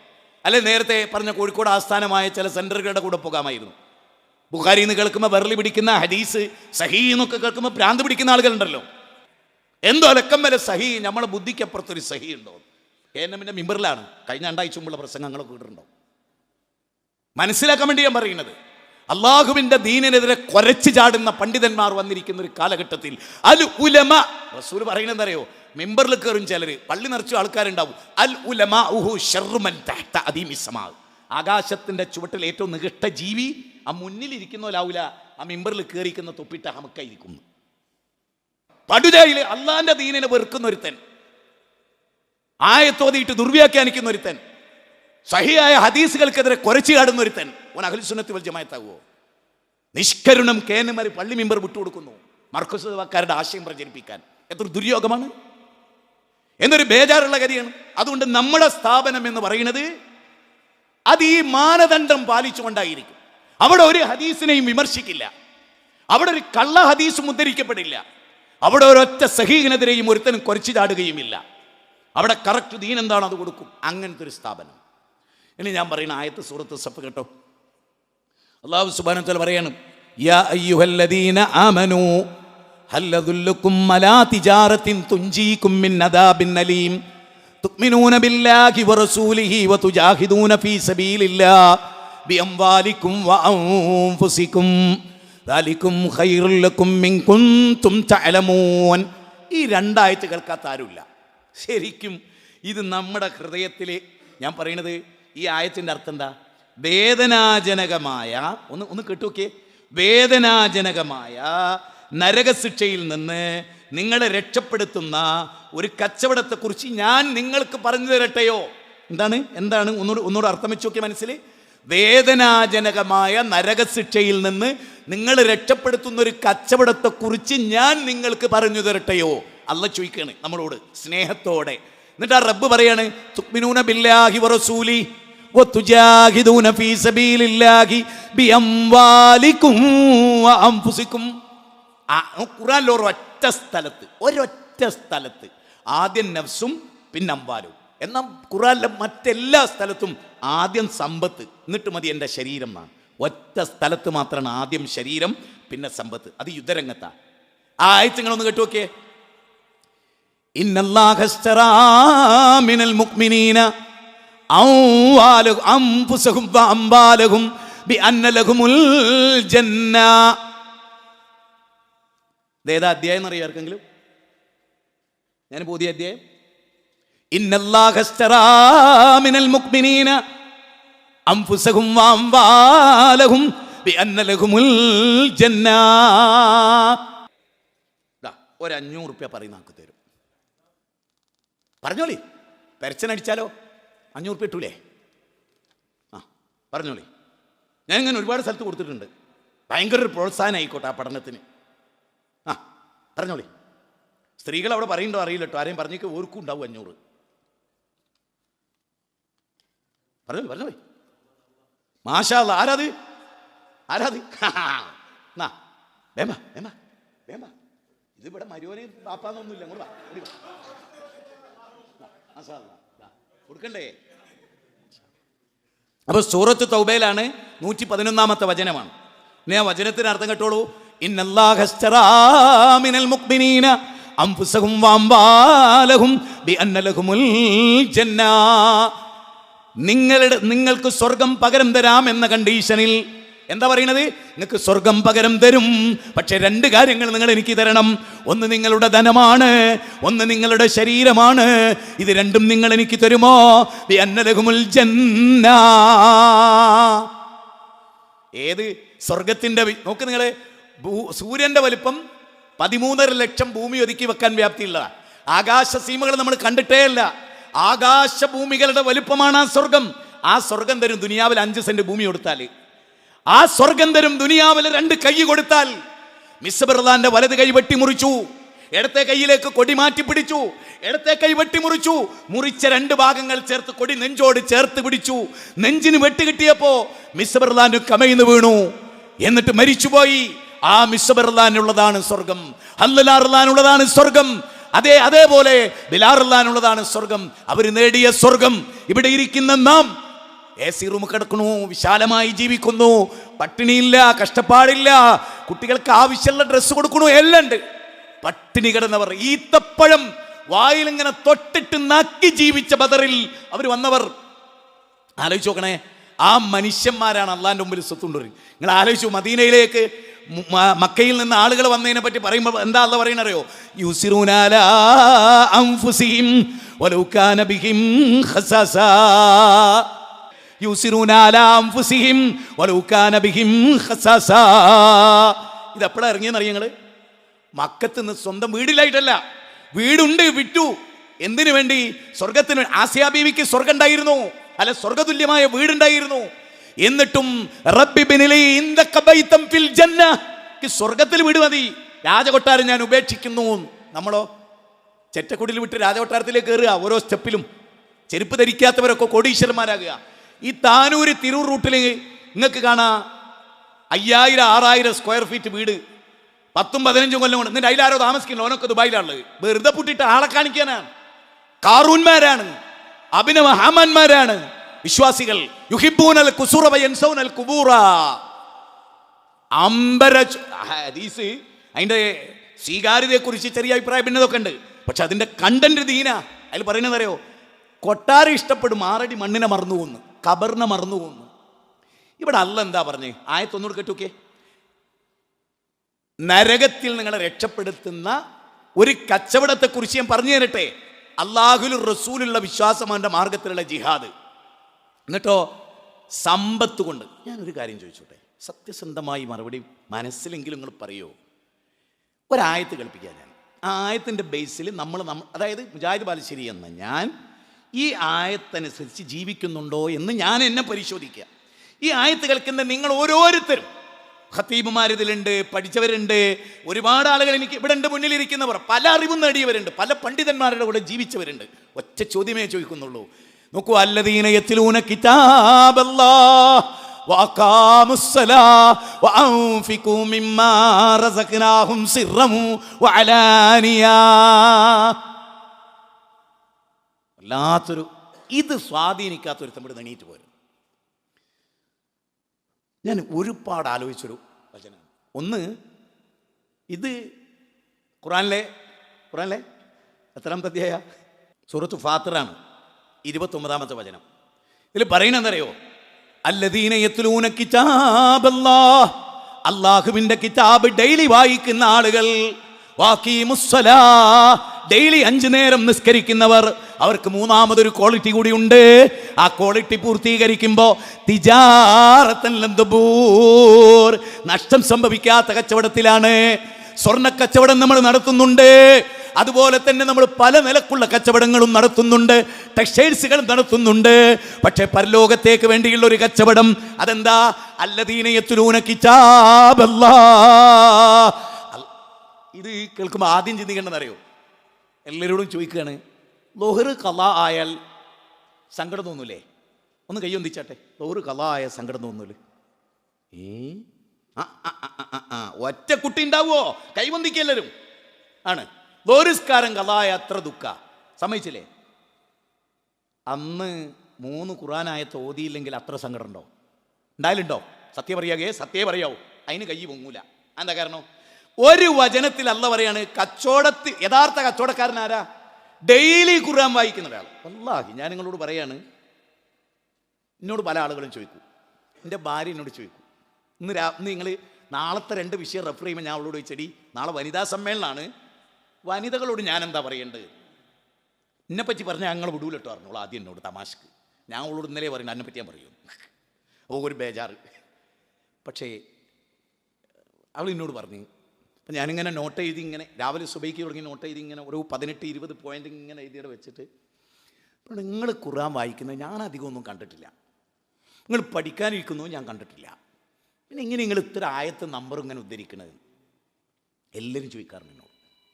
അല്ലെ നേരത്തെ പറഞ്ഞ കോഴിക്കോട് ആസ്ഥാനമായ ചില സെന്ററുകളുടെ കൂടെ പോകാമായിരുന്നു. ബുഖാരിയിൽ നിന്ന് കേൾക്കുമ്പോൾ വിരളി പിടിക്കുന്ന ഹദീസ് സഹീ എന്നൊക്കെ കേൾക്കുമ്പോൾ ഭ്രാന്ത് പിടിക്കുന്ന ആളുകളുണ്ടല്ലോ. എന്തോ അലക്കം വരെ സഹീ, നമ്മളെ ബുദ്ധിക്കപ്പുറത്തൊരു സഹീ ഉണ്ടോ? KNM മിമ്പറിലാണ് കഴിഞ്ഞ 2 ആഴ്ച മുമ്പുള്ള പ്രസംഗങ്ങളൊക്കെ ഇട്ടിട്ടുണ്ടോ? മനസ്സിലാക്കാൻ വേണ്ടി ഞാൻ പറയുന്നത്, അള്ളാഹുവിന്റെ ദീനിനെതിരെ കുരച്ചു ചാടുന്ന പണ്ഡിതന്മാർ വന്നിരിക്കുന്ന ഒരു കാലഘട്ടത്തിൽ അൽ ഉലമ, റസൂൽ പറയുന്നത് അറിയോ? മിമ്പറിൽ കയറും ചിലര്, പള്ളി നിറച്ചു ആൾക്കാരുണ്ടാവും. അൽ ഉലമാഉഹു ശർറു മൻ തഹ്ത അദീമിസ് സമാ, ആകാശത്തിന്റെ ചുവട്ടിൽ ഏറ്റവും നികഷ്ട ജീവി ആ മുന്നിലിരിക്കുന്നവരാവൂല, ആ മിമ്പറിൽ കയറിക്കുന്ന തൊപ്പിട്ട ഹമക്കായിരിക്കുന്നു. പടുജയിൽ അള്ളാന്റെ ദീനിനെ വെറുക്കുന്ന ഒരുത്തൻ, ആയത്തോതിയിട്ട് ദുർവ്യാഖ്യാനിക്കുന്ന ഒരുത്തൻ, സഹിയായ ഹദീസുകൾക്കെതിരെ കുരച്ചു ചാടുന്ന ഒരുത്തൻ, ഓൻ അഹ്ലുസ് സുന്നത്ത് വൽ ജമാഅത്താകുമോ? നിഷ്കരുണം KNM പള്ളി മിമ്പർ വിട്ടുകൊടുക്കുന്നു മർക്കസുകാരുടെ ആശയം പ്രചരിപ്പിക്കാൻ. എത്ര ദുര്യോഗമാണ്, എന്നൊരു ബേജാറുള്ള കാര്യമാണ്. അതുകൊണ്ട് നമ്മുടെ സ്ഥാപനം എന്ന് പറയുന്നത് അത് ഈ മാനദണ്ഡം പാലിച്ചുകൊണ്ടായിരിക്കും. അവിടെ ഒരു ഹദീസിനെയും വിമർശിക്കില്ല, അവിടെ ഒരു കള്ള ഹദീസും ഉദ്ധരിക്കപ്പെടില്ല, അവിടെ ഒരൊറ്റ സഹീഹിനെതിരെയും ഒരുത്തനും കുരച്ചു ചാടുകയുമില്ല. അവിടെ കറക്റ്റ് ദീൻ എന്താണ് അത് കൊടുക്കും. അങ്ങനത്തെ ഒരു സ്ഥാപനം. ഇനി ഞാൻ പറയുന്ന ആയത്ത് സൂറത്ത് സഫ് കേട്ടോ. അല്ലാഹു സുബ്ഹാനഹു വ തആല പറയാണ്, യാ അയ്യുഹല്ലദീന ആമനൂ ഹൽ അദുല്ലുക്കും അലാ തിജാറത്തിൻ തുൻജീകും മിൻ അദാബിൻ അലീം തുഅ്മിനൂന ബില്ലാഹി വറസൂലിഹി വതുജാഹിദൂന ഫീ സബീലില്ലാഹി ബിഅംവാലിക്കും വഅൻഫുസിക്കും ദാലികും ഖൈറുൽ ലക്കും ഇൻ കുൻതും തഅലമൂൻ. ഈ രണ്ടായത്ത് കേൾക്കാത്ത ആരുമില്ല. ശരിക്കും ഇത് നമ്മുടെ ഹൃദയത്തിൽ, ഞാൻ പറയുന്നത് ഈ ആയത്തിൻ്റെ അർത്ഥം എന്താ? വേദനാജനകമായ ഒന്ന് കേട്ടുനോക്കിയേ, വേദനാജനകമായ നരകശിക്ഷയിൽ നിന്ന് നിങ്ങളെ രക്ഷപ്പെടുത്തുന്ന ഒരു കച്ചവടത്തെക്കുറിച്ച് ഞാൻ നിങ്ങൾക്ക് പറഞ്ഞു തരട്ടെയോ? എന്താണ് ഒന്നുകൂടെ അർത്ഥം വെച്ച് നോക്കിയ മനസ്സിൽ. വേദനാജനകമായ നരകശിക്ഷയിൽ നിന്ന് നിങ്ങൾ രക്ഷപ്പെടുത്തുന്ന ഒരു കച്ചവടത്തെക്കുറിച്ച് ഞാൻ നിങ്ങൾക്ക് പറഞ്ഞു തരട്ടെയോ? അല്ലാഹ് ചോദിക്കുകയാണ് നമ്മളോട് സ്നേഹത്തോടെ. എന്നിട്ട് ആ റബ്ബ് പറയാണ്, തുഅ്മിനൂന ബില്ലാഹി വറസൂലി വതുജാഹിദൂന ഫീ സബീലില്ലാഹി ബിഅംവാലിക്കും വഅൻഫുസിക്കും. ഖുർആനിൽ ഒരൊറ്റ സ്ഥലത്ത് ആദ്യം നഫ്സും പിന്നെ അംവാലും. എന്നാൽ ഖുർആനിലെ മറ്റെല്ലാ സ്ഥലത്തും ആദ്യം സമ്പത്ത്, എന്നിട്ട് മതി എൻ്റെ ശരീരം എന്നാണ്. ഒറ്റ സ്ഥലത്ത് മാത്രമാണ് ആദ്യം ശരീരം പിന്നെ സമ്പത്ത്. അത് യുദ്ധരംഗത്താണ്. ആ ആയത്ത് നിങ്ങളൊന്ന് കേട്ടു നോക്കിയേ. ഇന്നല്ലാഹ ഇസ്തറാ മിനൽ മുഅ്മിനീന അൻഫുസഹും വഅംവാലഹും ബിഅന്ന ലഹുമുൽ ജന്ന. ഇതേതാ അധ്യായം എന്നറിയോ ആർക്കെങ്കിലും? ഞാൻ പുതിയ അധ്യായം. ഇന്നല്ലാഹ ഇസ്തറാ മിനൽ മുഅ്മിനീന അൻഫുസഹും വഅംവാലഹും ബിഅന്ന ലഹുമുൽ ജന്ന. ഒരു 500 റുപ്യ പറയുന്ന ആൾക്ക് തരും. പറഞ്ഞോളി, പെരച്ചനടിച്ചാലോ 500 റുപ്യ ഇട്ടൂലേ? പറഞ്ഞോളി. ഞാൻ ഇങ്ങനെ ഒരുപാട് സ്ഥലത്ത് കൊടുത്തിട്ടുണ്ട്. ഭയങ്കര ഒരു പ്രോത്സാഹനം ആയിക്കോട്ടെ ആ പഠനത്തിന്. പറഞ്ഞോളി. സ്ത്രീകൾ അവിടെ പറയുന്നുണ്ടോ അറിയില്ല കേട്ടോ. ആരെയും പറഞ്ഞേക്ക് ഓർക്കും ഉണ്ടാവും 500. പറഞ്ഞോളി. മാഷാ അല്ലാ. ആരാത്? ഇത് ഇവിടെ മരുവനെ പാപ്പാന്നൊന്നുമില്ല. കൊടുക്കണ്ടേ? അപ്പൊ സൂറത്ത് തൗബയിലാണ് 111-ാമത്തെ വചനമാണ്. ഇനി ആ വചനത്തിന് അർത്ഥം കേട്ടോളൂ. ഇന്നല്ലാഹ ഇസ്തറാ മിനൽ മുഅ്മിനീന അൻഫുസഹും വഅംവാലഹും ബിഅന്ന ലഹുമുൽ ജന്ന. നിങ്ങൾക്ക് സ്വർഗം പകരം തരാം എന്ന കണ്ടീഷനിൽ. എന്താ പറയുന്നത്? നിങ്ങൾക്ക് സ്വർഗം പകരം തരും, പക്ഷെ 2 കാര്യങ്ങൾ നിങ്ങൾ എനിക്ക് തരണം. ഒന്ന് നിങ്ങളുടെ ധനമാണ്, ഒന്ന് നിങ്ങളുടെ ശരീരമാണ്. ഇത് രണ്ടും നിങ്ങൾ എനിക്ക് തരുമോ? ബിഅന്ന ലഹുമുൽ ജന്ന. ഏത് സ്വർഗത്തിന്റെ നോക്ക് നിങ്ങള്. സൂര്യന്റെ വലിപ്പം 13.5 ലക്ഷം ഭൂമി ഒതുക്കി വെക്കാൻ വ്യാപ്തിയുള്ള ആകാശ സീമകൾ നമ്മൾ കണ്ടിട്ടേ അല്ല. ആകാശഭൂമികളുടെ വലുപ്പമാണ് ആ സ്വർഗം. ആ സ്വർഗം തരും ദുനിയാവിൽ 5 സെന്റ് ഭൂമി കൊടുത്താൽ. ആ സ്വർഗം തരും ദുനിയാവിൽ 2 കൈ കൊടുത്താൽ. മിസ്ബർലാന്റെ വലത് കൈ വെട്ടിമുറിച്ചു, ഇടത്തെ കൈയിലേക്ക് കൊടി മാറ്റി പിടിച്ചു. ഇടത്തെ കൈ വെട്ടിമുറിച്ചു, മുറിച്ച 2 ഭാഗങ്ങൾ ചേർത്ത് കൊടി നെഞ്ചോട് ചേർത്ത് പിടിച്ചു. നെഞ്ചിന് വെട്ട് കിട്ടിയപ്പോ മിസ്ബർലാന്റെ കമയിന്ന് വീണു, എന്നിട്ട് മരിച്ചുപോയി. ആ മിസ്ബർലാനുള്ളതാണ് സ്വർഗം, ഹല്ലലാറുള്ളതാണ് സ്വർഗം. അതേപോലെ ബിലാറുള്ളതാണ് സ്വർഗം. അവർ നേടിയ സ്വർഗം ഇവിടെ ഇരിക്കുന്ന നാം AC റൂം കിടക്കണു, വിശാലമായി ജീവിക്കുന്നു, പട്ടിണിയില്ല, കഷ്ടപ്പാടില്ല, കുട്ടികൾക്ക് ആവശ്യമുള്ള ഡ്രസ്സ് കൊടുക്കണു, എല്ലാം ഉണ്ട്. പട്ടിണി കിടന്നവർ, ഈത്തപ്പഴം വായിലിങ്ങനെ തൊട്ടിട്ട് നക്കി ജീവിച്ച ബദറിൽ അവർ വന്നവർ. ആലോചിച്ച് നോക്കണേ, ആ മനുഷ്യന്മാരാണ് അള്ളാന്റെ മുമ്പിൽ സ്വത്തുണ്ടവർ. നിങ്ങൾ ആലോചിച്ചു, മദീനയിലേക്ക് മക്കയിൽ നിന്ന് ആളുകൾ വന്നതിനെ പറ്റി പറയുമ്പോൾ എന്താ അള്ളാഹ് പറയണറിയോ? യുസിറൂന അലാ അൻഫുസിഹിം വലൗ കാന ബിഹിം ഖസാസാ. യുസിറൂന അലാ അൻഫുസിഹിം വലൗ കാന ബിഹിം ഖസാസാ. ഇത് എപ്പോഴാണ് ഇറങ്ങിയെന്ന് അറിയാം? നിങ്ങൾ മക്കത്ത് നിന്ന് സ്വന്തം വീടിലായിട്ടല്ല, വീടുണ്ട്, വിറ്റു. എന്തിനു വേണ്ടി? സ്വർഗത്തിന്. ആസിയ ബീവിക്ക് സ്വർഗം ഉണ്ടായിരുന്നു, അല്ല സ്വർഗതുല്യമായ വീടുണ്ടായിരുന്നു. എന്നിട്ടും സ്വർഗത്തിൽ വീട് മതി, രാജകൊട്ടാരം ഞാൻ ഉപേക്ഷിക്കുന്നു. നമ്മളോ ചെറ്റക്കുടിൽ വിട്ട് രാജകൊട്ടാരത്തിലേക്ക് കയറുക, ഓരോ സ്റ്റെപ്പിലും ചെരുപ്പ് ധരിക്കാത്തവരൊക്കെ കോടീശ്വരന്മാരാകുക. ഈ താനൂര് തിരൂർ റൂട്ടിൽ നിങ്ങൾക്ക് കാണാം 5000-6000 സ്ക്വയർ ഫീറ്റ് വീട്, 10-15 കൊല്ലം കൊണ്ട്. എന്നിട്ട് അതിലാരോ താമസിക്കുന്നു, ഓനൊക്കെ ദുബായിലാണുള്ളത്. വെറുതെ പൂട്ടിയിട്ട് ആളെ കാണിക്കാനാണ്. കാറൂന്മാരാണ്, അഭിനവ ഹാമാന്മാരാണ് വിശ്വാസികൾ. യുഹിബ്ബൂനൽ ഖുസൂറ വയൻസൗനൽ ഖുബൂറ. അമ്പര ഹദീസ് അതിൻ്റെ സ്വീകാര്യതയെക്കുറിച്ച് ചെറിയ അഭിപ്രായ ഭിന്നതൊക്കെ ഉണ്ട്. പക്ഷെ അതിൻ്റെ കണ്ടന്റ് ദീന. അതിൽ പറയുന്നത് അറിയോ? കൊട്ടാരം ഇഷ്ടപ്പെടും, 6 അടി മണ്ണിനെ മറന്നു പോകുന്നു, ഖബറിനെ മറന്നു പോകുന്നു. ഇവിടെ അല്ല എന്താ പറഞ്ഞേ? ആയത്തൊന്നൂടെ കേട്ടോക്കെ. നരകത്തിൽ നിങ്ങളെ രക്ഷപ്പെടുത്തുന്ന ഒരു കച്ചവടത്തെക്കുറിച്ച് ഞാൻ പറഞ്ഞു തരട്ടെ. അല്ലാഹുവിൽ റസൂലുള്ള വിശ്വാസം, അവൻ്റെ മാർഗത്തിലുള്ള ജിഹാദ്. എന്നിട്ടോ സമ്പത്ത് കൊണ്ട് ഞാനൊരു കാര്യം ചോദിച്ചോട്ടെ, സത്യസന്ധമായി മറുപടി മനസ്സിലെങ്കിലും നിങ്ങൾ പറയുമോ? ഒരായത്ത് കളിപ്പിക്കാൻ ഞാൻ. ആ ആയത്തിൻ്റെ ബേസിൽ അതായത് മുജാഹിദ് ബാലുശ്ശേരി എന്ന ഞാൻ ഈ ആയത്തനുസരിച്ച് ജീവിക്കുന്നുണ്ടോ എന്ന് ഞാൻ എന്നെ പരിശോധിക്കുക. ഈ ആയത്ത് കളിക്കുന്ന നിങ്ങൾ ഓരോരുത്തരും, ഖത്തീബുമാരിതിലുണ്ട്, പഠിച്ചവരുണ്ട്, ഒരുപാട് ആളുകൾ എനിക്ക് ഇവിടെ ഉണ്ട്, മുന്നിലിരിക്കുന്നവർ, പല അറിവും നേടിയവരുണ്ട്, പല പണ്ഡിതന്മാരുടെ കൂടെ ജീവിച്ചവരുണ്ട്. ഒറ്റ ചോദ്യമേ ചോദിക്കുന്നുള്ളൂ. നോക്കൂ, അല്ലദീന യത്ലൂന കിതാബല്ലാഹ് വഅഖാമുസ്സലാഹ വഅൻഫിഖൂ മിമ്മാ റസഖ്നാഹും സിർറൻ വഅലാനിയ. വല്ലാത്തൊരു ഇത് സ്വാധീനിക്കാത്തൊരുത്തം ഇവിടെ എണീറ്റ് പോരും. ഞാൻ ഒരുപാട് ആലോചിച്ചൊരു വചനം. ഒന്ന്, ഇത് ഖുറാനിലെ എത്രാമത്തെ അധ്യായ? സൂറത്ത് ഫാത്തിറാണ്, 29-ാമത്തെ വചനം. ഇതിൽ പറയുന്നതറിയോ? അല്ലദീന യത്ലൂന കിതാബല്ലാഹ്, അല്ലാഹുവിൻ്റെ കിതാബ് ഡെയിലി വായിക്കുന്ന ആളുകൾ, വഅഖീമുസ്സലാഹ്, ഡെയിലി 5 നേരം നിസ്കരിക്കുന്നവർ, അവർക്ക് മൂന്നാമതൊരു ക്വാളിറ്റി കൂടി ഉണ്ട്. ആ ക്വാളിറ്റി പൂർത്തീകരിക്കുമ്പോൾ തിജാറത്തൻ ലൻ തബൂർ, നഷ്ടം സംഭവിക്കാത്ത കച്ചവടത്തിലാണ്. സ്വർണ്ണ കച്ചവടം നമ്മൾ നടത്തുന്നുണ്ട്, അതുപോലെ തന്നെ നമ്മൾ പല നിലക്കുള്ള കച്ചവടങ്ങളും നടത്തുന്നുണ്ട്, ടെക്സ്റ്റൈൽസുകളും നടത്തുന്നുണ്ട്. പക്ഷേ പരലോകത്തേക്ക് വേണ്ടിയുള്ള ഒരു കച്ചവടം, അതെന്താ? അല്ലദീന യത്ലൂന കിതാബല്ലാഹ്. ഇത് കേൾക്കുമ്പോൾ ആദ്യം ചിന്തിക്കേണ്ടതെന്നറിയോ? എല്ലാവരോടും ചോദിക്കുകയാണ്, ളുഹർ ഖളാ ആയാൽ സങ്കടം തോന്നൂലേ? ഒന്ന് കൈയൊന്നിച്ചാട്ടെ. ളുഹർ ഖളാ ആയ സങ്കടം തോന്നൂലേ? ഒറ്റ കുട്ടി ഉണ്ടാവുമോ? കൈവന്തിക്കെല്ലാവരും ആണ്. ലോറിസ്കാരം ഖളായ അത്ര ദുഃഖ സമ്മതിച്ചില്ലേ? അന്ന് 3 ഖുർആനായത്ത് ഓതിയില്ലെങ്കിൽ അത്ര സങ്കടം ഉണ്ടോ? ഉണ്ടായാലുണ്ടോ? സത്യം പറയാവോ? അതിന് കൈ പൊങ്ങൂല. എന്താ കാരണം? ഒരു വചനത്തിൽ അല്ല പറയാണ്, കച്ചവടത്തിൽ യഥാർത്ഥ കച്ചവടക്കാരനാരാ? ഡെയിലി ഖുർആൻ വായിക്കുന്ന ഒരാൾ. വല്ലാഹി ഞാൻ നിങ്ങളോട് പറയാണ്, എന്നോട് പല ആളുകളും ചോദിക്കും, എൻ്റെ ഭാര്യ എന്നോട് ചോദിക്കും, ഇന്ന് നിങ്ങൾ നാളത്തെ 2 വിഷയം റെഫർ ചെയ്യുമ്പോൾ ഞാൻ അവളോട് ചോദിച്ചടി, നാളെ വനിതാ സമ്മേളനമാണ്, വനിതകളോട് ഞാൻ എന്താ പറയേണ്ടത്? എന്നെപ്പറ്റി പറഞ്ഞാൽ ഞങ്ങൾ വിടൂലിട്ടോ പറഞ്ഞോളൂ. ആദ്യം എന്നോട് തമാശക്ക് ഞാൻ അവളോട് ഇന്നലെ പറയുന്നത്, അതിനെപ്പറ്റി ഞാൻ പറയും. ഒരു ബേജാറ്. പക്ഷേ അവൾ എന്നോട് പറഞ്ഞു. അപ്പം ഞാനിങ്ങനെ നോട്ട് എഴുതി, ഇങ്ങനെ രാവിലെ സുബൈക്ക് തുടങ്ങി നോട്ട് എഴുതി, ഇങ്ങനെ ഒരു 18-20 പോയിന്റ് ഇങ്ങനെ എഴുതിയുടെ വെച്ചിട്ട്, നിങ്ങൾ ഖുർആൻ വായിക്കുന്നത് ഞാൻ അധികം ഒന്നും കണ്ടിട്ടില്ല, നിങ്ങൾ പഠിക്കാനിരിക്കുന്നു ഞാൻ കണ്ടിട്ടില്ല, പിന്നെ ഇങ്ങനെ നിങ്ങൾ ഇത്ര ആയത്ത് നമ്പറും ഇങ്ങനെ ഉദ്ധരിക്കണത് എല്ലാവരും ചോദിക്കാറുണ്ട് എന്നോട്.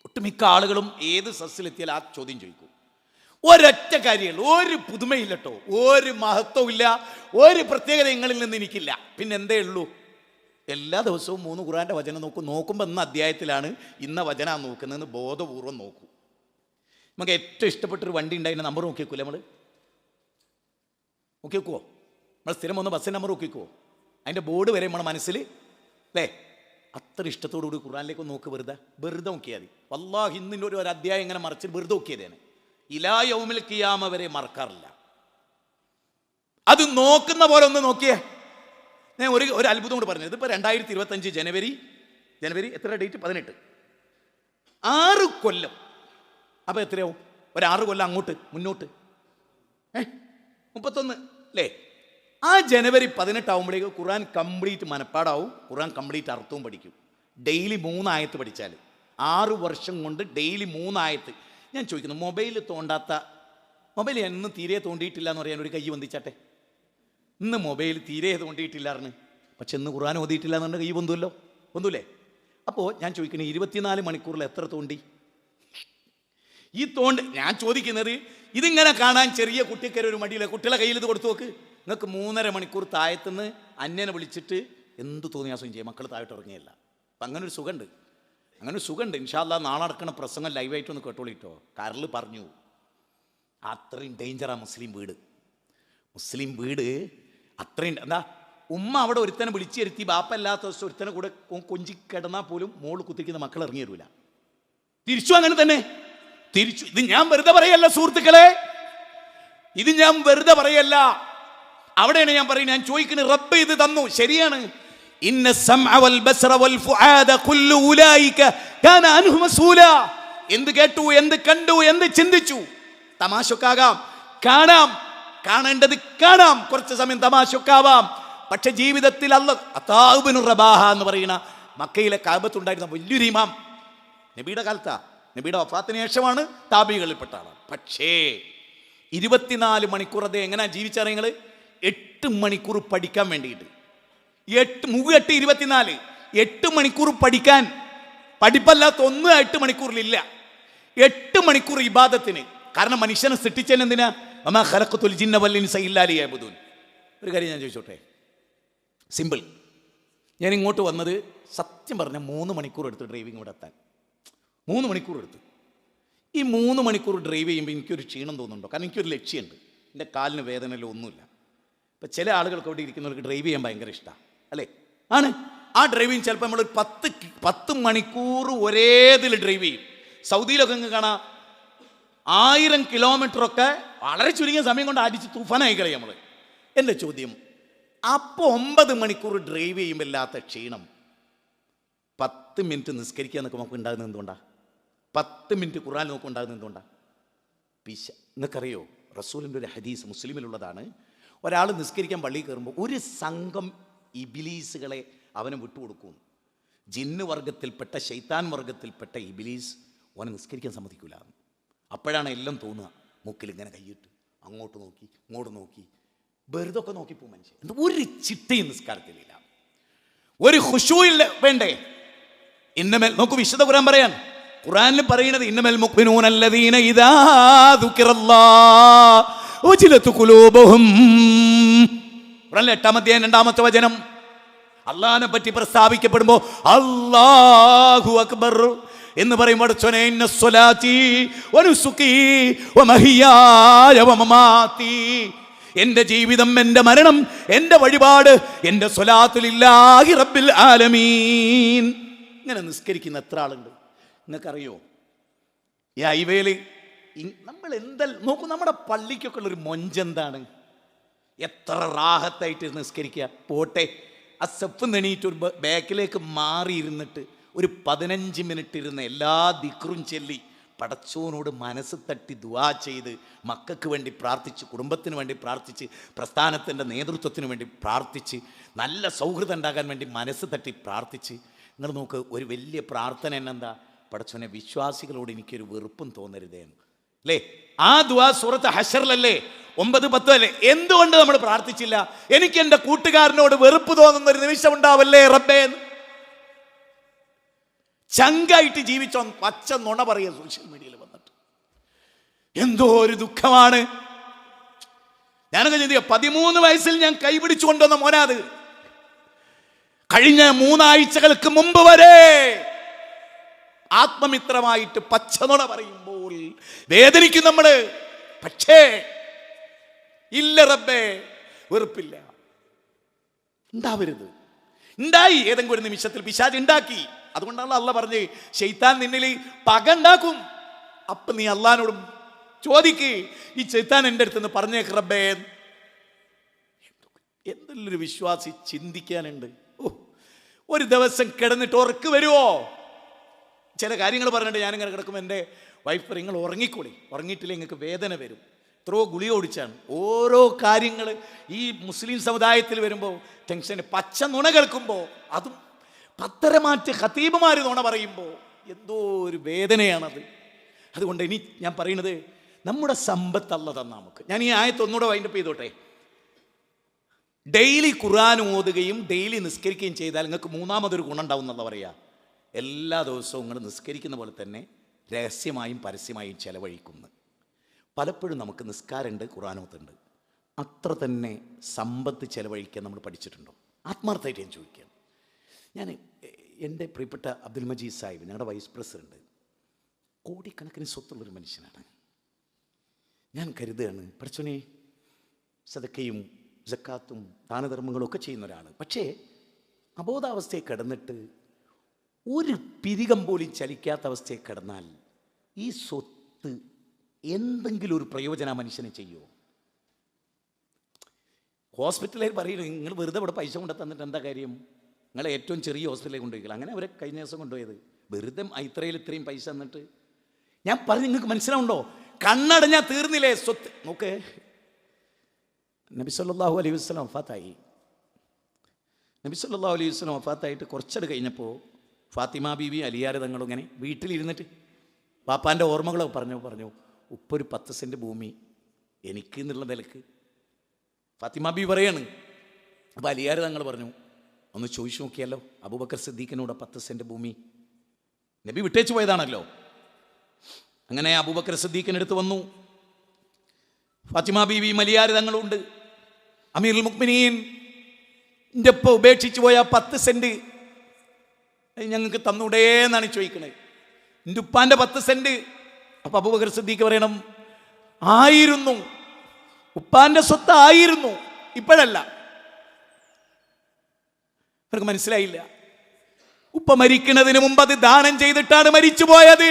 ഒട്ടുമിക്ക ആളുകളും ഏത് സസ്സിലെത്തിയാൽ ആ ചോദ്യം ചോദിക്കും. ഒരൊറ്റ കാര്യമുള്ളൂ, ഒരു പുതുമയില്ല കേട്ടോ, ഒരു മഹത്വവും ഇല്ല, ഒരു പ്രത്യേകത നിങ്ങളിൽ നിന്ന് എനിക്കില്ല. പിന്നെ എന്തേ ഉള്ളൂ? എല്ലാ ദിവസവും 3 ഖുർആൻ്റെ വചനം നോക്കുമ്പോൾ ഇന്ന അധ്യായത്തിലാണ്, ഇന്ന വചനമാണ് നോക്കുന്നതെന്ന് ബോധപൂർവ്വം നോക്കൂ. നമുക്ക് ഏറ്റവും ഇഷ്ടപ്പെട്ടൊരു വണ്ടി ഉണ്ടായിരുന്ന നമ്പർ നോക്കി വെക്കൂല? നമ്മൾ നോക്കി വെക്കുമോ? നമ്മൾ സ്ഥിരം ഒന്ന് ബസ്സിൻ്റെ നമ്പർ നോക്കി വെക്കുമോ? അതിൻ്റെ ബോർഡ് വരെ നമ്മുടെ മനസ്സിൽ അല്ലേ? അത്ര ഇഷ്ടത്തോടുകൂടി ഖുർആനിലേക്ക് നോക്ക്, വെറുതെ നോക്കിയാൽ മതി. വല്ലാഹി ഇന്നിൻ്റെ ഒരു അധ്യായം ഇങ്ങനെ മറിച്ച് വെറുതെ നോക്കിയതേനെ ഇലാ യൗമിൽ ഖിയാമ വരെ മറക്കാറില്ല. അത് നോക്കുന്ന പോലെ ഒന്ന് നോക്കിയേ. ഞാൻ ഒരു അത്ഭുതം കൂടി പറഞ്ഞത്, ഇതിപ്പോൾ 2025 ജനുവരി എത്ര ഡേറ്റ്? 18. 6 കൊല്ലം. അപ്പോൾ എത്രയാവും? ഒരു 6 കൊല്ലം അങ്ങോട്ട് മുന്നോട്ട് 31 അല്ലേ? ആ ജനുവരി 18 ആകുമ്പോഴേക്ക് ഖുർആൻ കംപ്ലീറ്റ് മനപ്പാടാവും, ഖുർആൻ കംപ്ലീറ്റ് അർത്ഥവും പഠിക്കും. ഡെയിലി 3 ആയത്ത് പഠിച്ചാൽ 6 വർഷം കൊണ്ട് ഡെയിലി 3 ആയത്ത്. ഞാൻ ചോദിക്കുന്നു, മൊബൈൽ എന്ന് തീരെ തോണ്ടിയിട്ടില്ല എന്ന് പറയാൻ ഒരു കൈ വന്ദിച്ചാട്ടെ. ഇന്ന് മൊബൈൽ തീരെ തോണ്ടിയിട്ടില്ലായിരുന്നു, പക്ഷെ ഇന്ന് ഖുർആൻ ഓതിയിട്ടില്ല എന്നുണ്ട് കൈ പൊന്തൂല്ലേ? അപ്പോൾ ഞാൻ ചോദിക്കുന്നത്, 24 മണിക്കൂറിൽ എത്ര തോണ്ടി? ഈ ഞാൻ ചോദിക്കുന്നത്, ഇതിങ്ങനെ കാണാൻ ചെറിയ കുട്ടിക്കൊരു ഒരു മടിയില്ല, കുട്ടികളെ കയ്യിൽ ഇത് കൊടുത്തു നോക്ക്. നിങ്ങൾക്ക് 3.5 മണിക്കൂർ താഴത്തുനിന്ന് അന്യനെ വിളിച്ചിട്ട് എന്ത് തോന്നിയാസം ചെയ്യും, മക്കൾ താഴോട്ട് ഇറങ്ങിയല്ല. അപ്പം അങ്ങനെ ഒരു സുഖമുണ്ട്. ഇൻഷാ അല്ലാഹ് നാളെ നടക്കുന്ന പ്രസംഗം ലൈവായിട്ടൊന്ന് കേട്ടോളിട്ടോ. കാറിൽ പറഞ്ഞു, അത്രയും ഡേഞ്ചറാണ് മുസ്ലിം വീട് അത്രയും. എന്താ ഉമ്മ അവിടെ ഒരുത്തനെ വിളിച്ചിരുത്തി, ബാപ്പല്ലാത്ത ദിവസം ഒരുത്തനെ കൂടെ കൊഞ്ചി കിടന്നാൽ പോലും മോള് കുത്തിക്കുന്ന മക്കൾ ഇറങ്ങി വരൂല. തിരിച്ചു അങ്ങനെ തന്നെ തിരിച്ചു. ഇത് ഞാൻ വെറുതെ പറയല്ല സുഹൃത്തുക്കളെ, ഇത് ഞാൻ വെറുതെ പറയല്ല. അവിടെയാണ് ഞാൻ പറയുന്നത്, ഞാൻ ചോദിക്കുന്നത് റബ്ബ് ഇത് തന്നു, ശരിയാണ്. ഇന്ന സമഅ വൽ ബസറ വൽ ഫുആദ കുല്ലു ഉലൈക കാന അൻഹു മസ്ഊല. എന്ത് കേട്ടു, എന്ത് കണ്ടു, എന്ത് ചിന്തിച്ചു. തമാശക്കാകാം, കാണാം, കാണേണ്ടത് കാണാം, കുറച്ച് സമയം തമാശക്കാവാം. പക്ഷെ ജീവിതത്തിൽ അല്ലാഹ് ഇബ്നു റബാഹ എന്ന് പറയുന്ന മക്കയിലെ കഅബത്തുണ്ടായിരുന്ന വലിയൊരു ഇമാം, നബിയുടെ കാലത്താ, നബിയുടെ വഫാത്തിന് ശേഷമാണ്, താബികളിൽപ്പെട്ട ആളാണ്. പക്ഷേ 24 മണിക്കൂർ അദ്ദേഹം എങ്ങനെയാ ജീവിച്ചാൽ നിങ്ങൾ 8 മണിക്കൂർ പഠിക്കാൻ വേണ്ടിയിട്ട് 8 മണിക്കൂർ പഠിക്കാൻ, പഠിപ്പല്ലാത്ത ഒന്നും 8 മണിക്കൂറിലില്ല. 8 മണിക്കൂർ ഇബാദത്തിന്. കാരണം മനുഷ്യനെ സൃഷ്ടിച്ചതിന് എന്തിനാ? വമാ ഖലഖതുൽ ജിന്ന വൽ ഇൻസ ഇല്ലാ ലിയഅ്ബുദൂൻ. ഒരു കാര്യം ഞാൻ ചോദിച്ചോട്ടെ, സിമ്പിൾ. ഞാൻ ഇങ്ങോട്ട് വന്നത് സത്യം പറഞ്ഞാൽ 3 മണിക്കൂർ എടുത്ത് ഡ്രൈവിംഗ് ഇവിടെ എത്താൻ. 3 മണിക്കൂർ എടുത്ത്. ഈ 3 മണിക്കൂർ ഡ്രൈവ് ചെയ്യുമ്പോൾ എനിക്കൊരു ക്ഷീണം തോന്നുന്നുണ്ടോ? കാരണം എനിക്കൊരു ലക്ഷ്യമുണ്ട്, എൻ്റെ കാലിന് വേദനയിലോ ഒന്നുമില്ല. ഇപ്പം ചില ആളുകൾക്ക് അവിടെ ഇരിക്കുന്നവർക്ക് ഡ്രൈവ് ചെയ്യാൻ ഭയങ്കര ഇഷ്ടമാണ്, അല്ലേ? ആണ്. ആ ഡ്രൈവിങ് ചിലപ്പോൾ നമ്മൾ 10 മണിക്കൂർ ഒരേതിൽ ഡ്രൈവ് ചെയ്യും. സൗദിയിലൊക്കെ അങ്ങ് കാണാം 1000 കിലോമീറ്ററൊക്കെ വളരെ ചുരുങ്ങിയ സമയം കൊണ്ട് അടിച്ച് തൂഫാനായി കളയും നമ്മൾ. എൻ്റെ ചോദ്യം, അപ്പോൾ 9 മണിക്കൂർ ഡ്രൈവ് ചെയ്യുമ്പോൾ ഇല്ലാത്ത ക്ഷീണം 10 മിനിറ്റ് നിസ്കരിക്കാൻ നോക്കുമ്പോൾ നമുക്ക് ഉണ്ടാകുന്നത് എന്തുകൊണ്ടാണ്? 10 മിനിറ്റ് ഖുർആൻ നോക്കുമ്പോൾ ഉണ്ടാകുന്നത് എന്തുകൊണ്ടാണ്? നിങ്ങൾക്കറിയോ, റസൂലിൻ്റെ ഒരു ഹദീസ് മുസ്ലിമിലുള്ളതാണ്. ഒരാൾ നിസ്കരിക്കാൻ പള്ളിയിൽ കയറുമ്പോൾ ഒരു സംഘം ഇബിലീസുകളെ അവന് വിട്ടുകൊടുക്കും. ജിന്ന് വർഗത്തിൽപ്പെട്ട, ശൈത്താൻ വർഗത്തിൽപ്പെട്ട ഇബിലീസ് അവനെ നിസ്കരിക്കാൻ സമ്മതിക്കൂല. അപ്പോഴാണ് എല്ലാം തോന്നുക, മൂക്കിൽ ഇങ്ങനെ കൈയിട്ട് അങ്ങോട്ട് നോക്കി ഇങ്ങോട്ട് നോക്കി, വെറുതെ ഒക്കെ നോക്കിപ്പോ മനുഷ്യൻ. എന്താ ഒരു ചിട്ടയും നിസ്കാരത്തിലില്ല, ഒരു ഖുശൂഇല്ല വേണ്ടേ? ഇന്നമൽ നോക്കൂ, വിശുദ്ധ ഖുർആൻ പറയാൻ, ഖുർആനിൽ പറയുന്നത് ഇന്നമൽ മുഅ്മിനൂന അല്ലദീന ഇദാ ദുകിറല്ലാഹ് വജിലത് ഖുലൂബുഹും. ഖുർആനിലെ 8-ാം അധ്യായം 2-ാമത്തെ വചനം. അള്ളാഹിനെ പറ്റി പ്രസ്താവിക്കപ്പെടുമ്പോൾ അല്ലാഹു അക്ബർ എന്ന് പറയുമ്പോൾ ഇന്ന സ്വലാത്തി വനുസുകി വമഹിയായ വമമാതി, എൻ്റെ ജീവിതം, എൻ്റെ മരണം, എൻ്റെ വഴിപാട്, എൻ്റെ സ്വലാത്തുലില്ലാഹി റബ്ബിൽ ആലമീൻ. ഇങ്ങനെ നിസ്കരിക്കുന്ന എത്ര ആളുണ്ട് നിങ്ങൾക്കറിയോ? ഈ ഹൈവേയിൽ നമ്മൾ നോക്കൂ, നമ്മുടെ പള്ളിക്കൊക്കെ ഉള്ളൊരു മൊഞ്ചെന്താണ്? എത്ര റാഹത്തായിട്ട് നിസ്കരിക്കുക. പോട്ടെ, ആ സെഫ് നെണീറ്റ് ഒരു ബാക്കിലേക്ക് മാറിയിരുന്നിട്ട് ഒരു 15 മിനിറ്റ് ഇരുന്ന് എല്ലാ ദിക്റും ചൊല്ലി പടച്ചോനോട് മനസ്സ് തട്ടി ദുആ ചെയ്ത്, മക്കൾക്ക് വേണ്ടി പ്രാർത്ഥിച്ച്, കുടുംബത്തിന് വേണ്ടി പ്രാർത്ഥിച്ച്, പ്രസ്ഥാനത്തിൻ്റെ നേതൃത്വത്തിന് വേണ്ടി പ്രാർത്ഥിച്ച്, നല്ല സൗഹൃദം ഉണ്ടാകാൻ വേണ്ടി മനസ്സ് തട്ടി പ്രാർത്ഥിച്ച്. നിങ്ങൾ നോക്ക്, ഒരു വലിയ പ്രാർത്ഥന എന്നെന്താ? പടച്ചോനെ, വിശ്വാസികളോട് എനിക്കൊരു വെറുപ്പും തോന്നരുതേന്ന്, അല്ലേ? ആ ദുആ സൂറത്ത് ഹശറിലല്ലേ, 9-10 അല്ലേ? എന്തുകൊണ്ട് നമ്മൾ പ്രാർത്ഥിച്ചില്ല? എനിക്ക് എൻ്റെ കൂട്ടുകാരനോട് വെറുപ്പ് തോന്നുന്ന ഒരു നിമിഷം ഉണ്ടാവല്ലേ റബ്ബേ? ചങ്കായിട്ട് ജീവിച്ചോ, പച്ച നുണ പറയുക സോഷ്യൽ മീഡിയയിൽ വന്നിട്ട്. എന്തോ ഒരു ദുഃഖമാണ്. ഞാനൊക്കെ ചിന്തിക്കുക, 13 വയസ്സിൽ ഞാൻ കൈപിടിച്ചു കൊണ്ടുവന്ന മോനാത്. കഴിഞ്ഞ 3 ആഴ്ചകൾക്ക് മുമ്പ് വരെ ആത്മമിത്രമായിട്ട് പച്ചനുണ പറയുമ്പോൾ വേദനിക്കും നമ്മള്. പക്ഷേ ഇല്ല റബ്ബേ, വെറുപ്പില്ല. ഉണ്ടാവരുത്. ഉണ്ടായി, ഏതെങ്കിലും ഒരു നിമിഷത്തിൽ പിശാച് ഉണ്ടാക്കി. അതുകൊണ്ടാണ് അള്ളാഹ് പറഞ്ഞ്, ശൈത്താൻ നിന്നിൽ പക ഉണ്ടാക്കും. അപ്പൊ നീ അള്ളാഹിനോടും ചോദിക്ക്, ഈ ശൈത്താൻ എൻ്റെ അടുത്ത് പറഞ്ഞേക്ക് റബ്ബേ. എന്തെല്ലൊരു വിശ്വാസി ചിന്തിക്കാനുണ്ട്. ഒരു ദിവസം കിടന്നിട്ട് ഉറക്ക് വരുമോ? ചില കാര്യങ്ങൾ പറഞ്ഞിട്ട് ഞാനിങ്ങനെ കിടക്കുമ്പോൾ എൻ്റെ വൈഫ് നിങ്ങൾ ഉറങ്ങിക്കൂടി, ഉറങ്ങിയിട്ടില്ല നിങ്ങൾക്ക് വേദന വരും. എത്രയോ ഗുളിക ഓടിച്ചാണ്. ഓരോ കാര്യങ്ങൾ ഈ മുസ്ലിം സമുദായത്തിൽ വരുമ്പോൾ ടെൻഷന്. പച്ച നുണ കേൾക്കുമ്പോൾ, അതും പത്തരമാറ്റ് ഖതീബുമാർ നുണ പറയുമ്പോൾ എന്തോ ഒരു വേദനയാണത്. അതുകൊണ്ട് ഇനി ഞാൻ പറയുന്നത്, നമ്മുടെ സമ്പത്ത് അല്ലാഹ് തന്ന നമുക്ക്. ഞാൻ ഈ ആയത്ത് ഒന്നുകൂടെ വൈൻഡപ്പ് ചെയ്തോട്ടെ. ഡെയിലി ഖുർആൻ ഓതുകയും ഡെയിലി നിസ്കരിക്കുകയും ചെയ്താൽ നിങ്ങൾക്ക് 3-മതൊരു ഗുണം ഉണ്ടാവും എന്നുള്ള പറയുക. എല്ലാ ദിവസവും നിങ്ങൾ നിസ്കരിക്കുന്ന പോലെ തന്നെ രഹസ്യമായും പരസ്യമായും ചെലവഴിക്കുന്നു. പലപ്പോഴും നമുക്ക് നിസ്കാരമുണ്ട്, ഖുർആനോത്തുണ്ട്, അത്ര തന്നെ സമ്പത്ത് ചെലവഴിക്കാൻ നമ്മൾ പഠിച്ചിട്ടുണ്ടോ? ആത്മാർത്ഥമായിട്ട് ഞാൻ ചോദിക്കുകയാണ്. ഞാൻ എൻ്റെ പ്രിയപ്പെട്ട അബ്ദുൽ മജീദ് സാഹിബ്, ഞങ്ങളുടെ വൈസ് പ്രസിഡന്റ്, കോടിക്കണക്കിന് സ്വത്തുള്ളൊരു മനുഷ്യനാണ്. ഞാൻ കരുതുകയാണ്, പഠിച്ചോനെ, സദക്കയും സക്കാത്തും ദാനധർമ്മങ്ങളും ഒക്കെ ചെയ്യുന്ന ഒരാൾ. പക്ഷേ അബോധാവസ്ഥയിൽ കിടന്നിട്ട് ഒരു പിരികം പോലും ചലിക്കാത്ത അവസ്ഥയിൽ കിടന്നാൽ ഈ സ്വത്ത് എന്തെങ്കിലും ഒരു പ്രയോജന മനുഷ്യന് ചെയ്യുമോ? ഹോസ്പിറ്റലിൽ പറയുന്നത് നിങ്ങൾ വെറുതെ ഇവിടെ പൈസ കൊണ്ട് തന്നിട്ട് എന്താ കാര്യം, നിങ്ങളെ ഏറ്റവും ചെറിയ ഹോസ്പിറ്റലിൽ കൊണ്ടുപോയില്ല. അങ്ങനെ അവരെ കഴിഞ്ഞ ദിവസം കൊണ്ടുപോയത് വെറുതെ ഇത്രയും പൈസ തന്നിട്ട്. ഞാൻ പറഞ്ഞു, നിങ്ങൾക്ക് മനസ്സിലാവുണ്ടോ? കണ്ണടഞ്ഞാൽ തീർന്നില്ലേ സ്വത്ത്. നോക്ക്, നബി സല്ലല്ലാഹു അലൈഹി വസല്ലം വഫാത്തായി. നബി സല്ലല്ലാഹു അലൈഹി വസല്ലം വഫാത്തായിട്ട് കുറച്ചട് കഴിഞ്ഞപ്പോൾ ഫാത്തിമ ബീവി അലിയാർ തങ്ങളും ഇങ്ങനെ വീട്ടിലിരുന്നിട്ട് വാപ്പാൻ്റെ ഓർമ്മകളൊക്കെ പറഞ്ഞു ഉപ്പൊരു 10 സെൻറ്റ് ഭൂമി എനിക്ക് എന്നുള്ള നിലക്ക് ഫാത്തിമ ബീവി പറയാണ്. അപ്പോൾ അലിയാർ തങ്ങൾ പറഞ്ഞു, ഒന്ന് ചോദിച്ചു നോക്കിയല്ലോ അബൂബക്കർ സിദ്ദീഖിനോട് 10 സെൻറ്റ് ഭൂമി. നബി വിട്ടേച്ചു പോയതാണല്ലോ. അങ്ങനെ അബൂബക്കർ സിദ്ദീഖിനടുത്ത് വന്നു. ഫാത്തിമ ബീവി മലിയാർ തങ്ങളുണ്ട്. അമീറുൽ മുഅ്മിനീൻ, എൻ്റെ ഒപ്പം ഉപേക്ഷിച്ചു പോയ 10 സെൻറ്റ് ഞങ്ങൾക്ക് തന്നൂടേ എന്നാണ് ചോദിക്കണേ. എൻ്റെ ഉപ്പാൻ്റെ 10 സെൻറ്റ്. അപ്പം അബൂബക്കർ സിദ്ദീഖ് പറയണം, ആയിരുന്നു, ഉപ്പാൻ്റെ സ്വത്ത് ആയിരുന്നു, ഇപ്പോഴല്ല. അവർക്ക് മനസ്സിലായില്ല. ഉപ്പ മരിക്കുന്നതിന് മുമ്പ് അത് ദാനം ചെയ്തിട്ടാണ് മരിച്ചു പോയത്.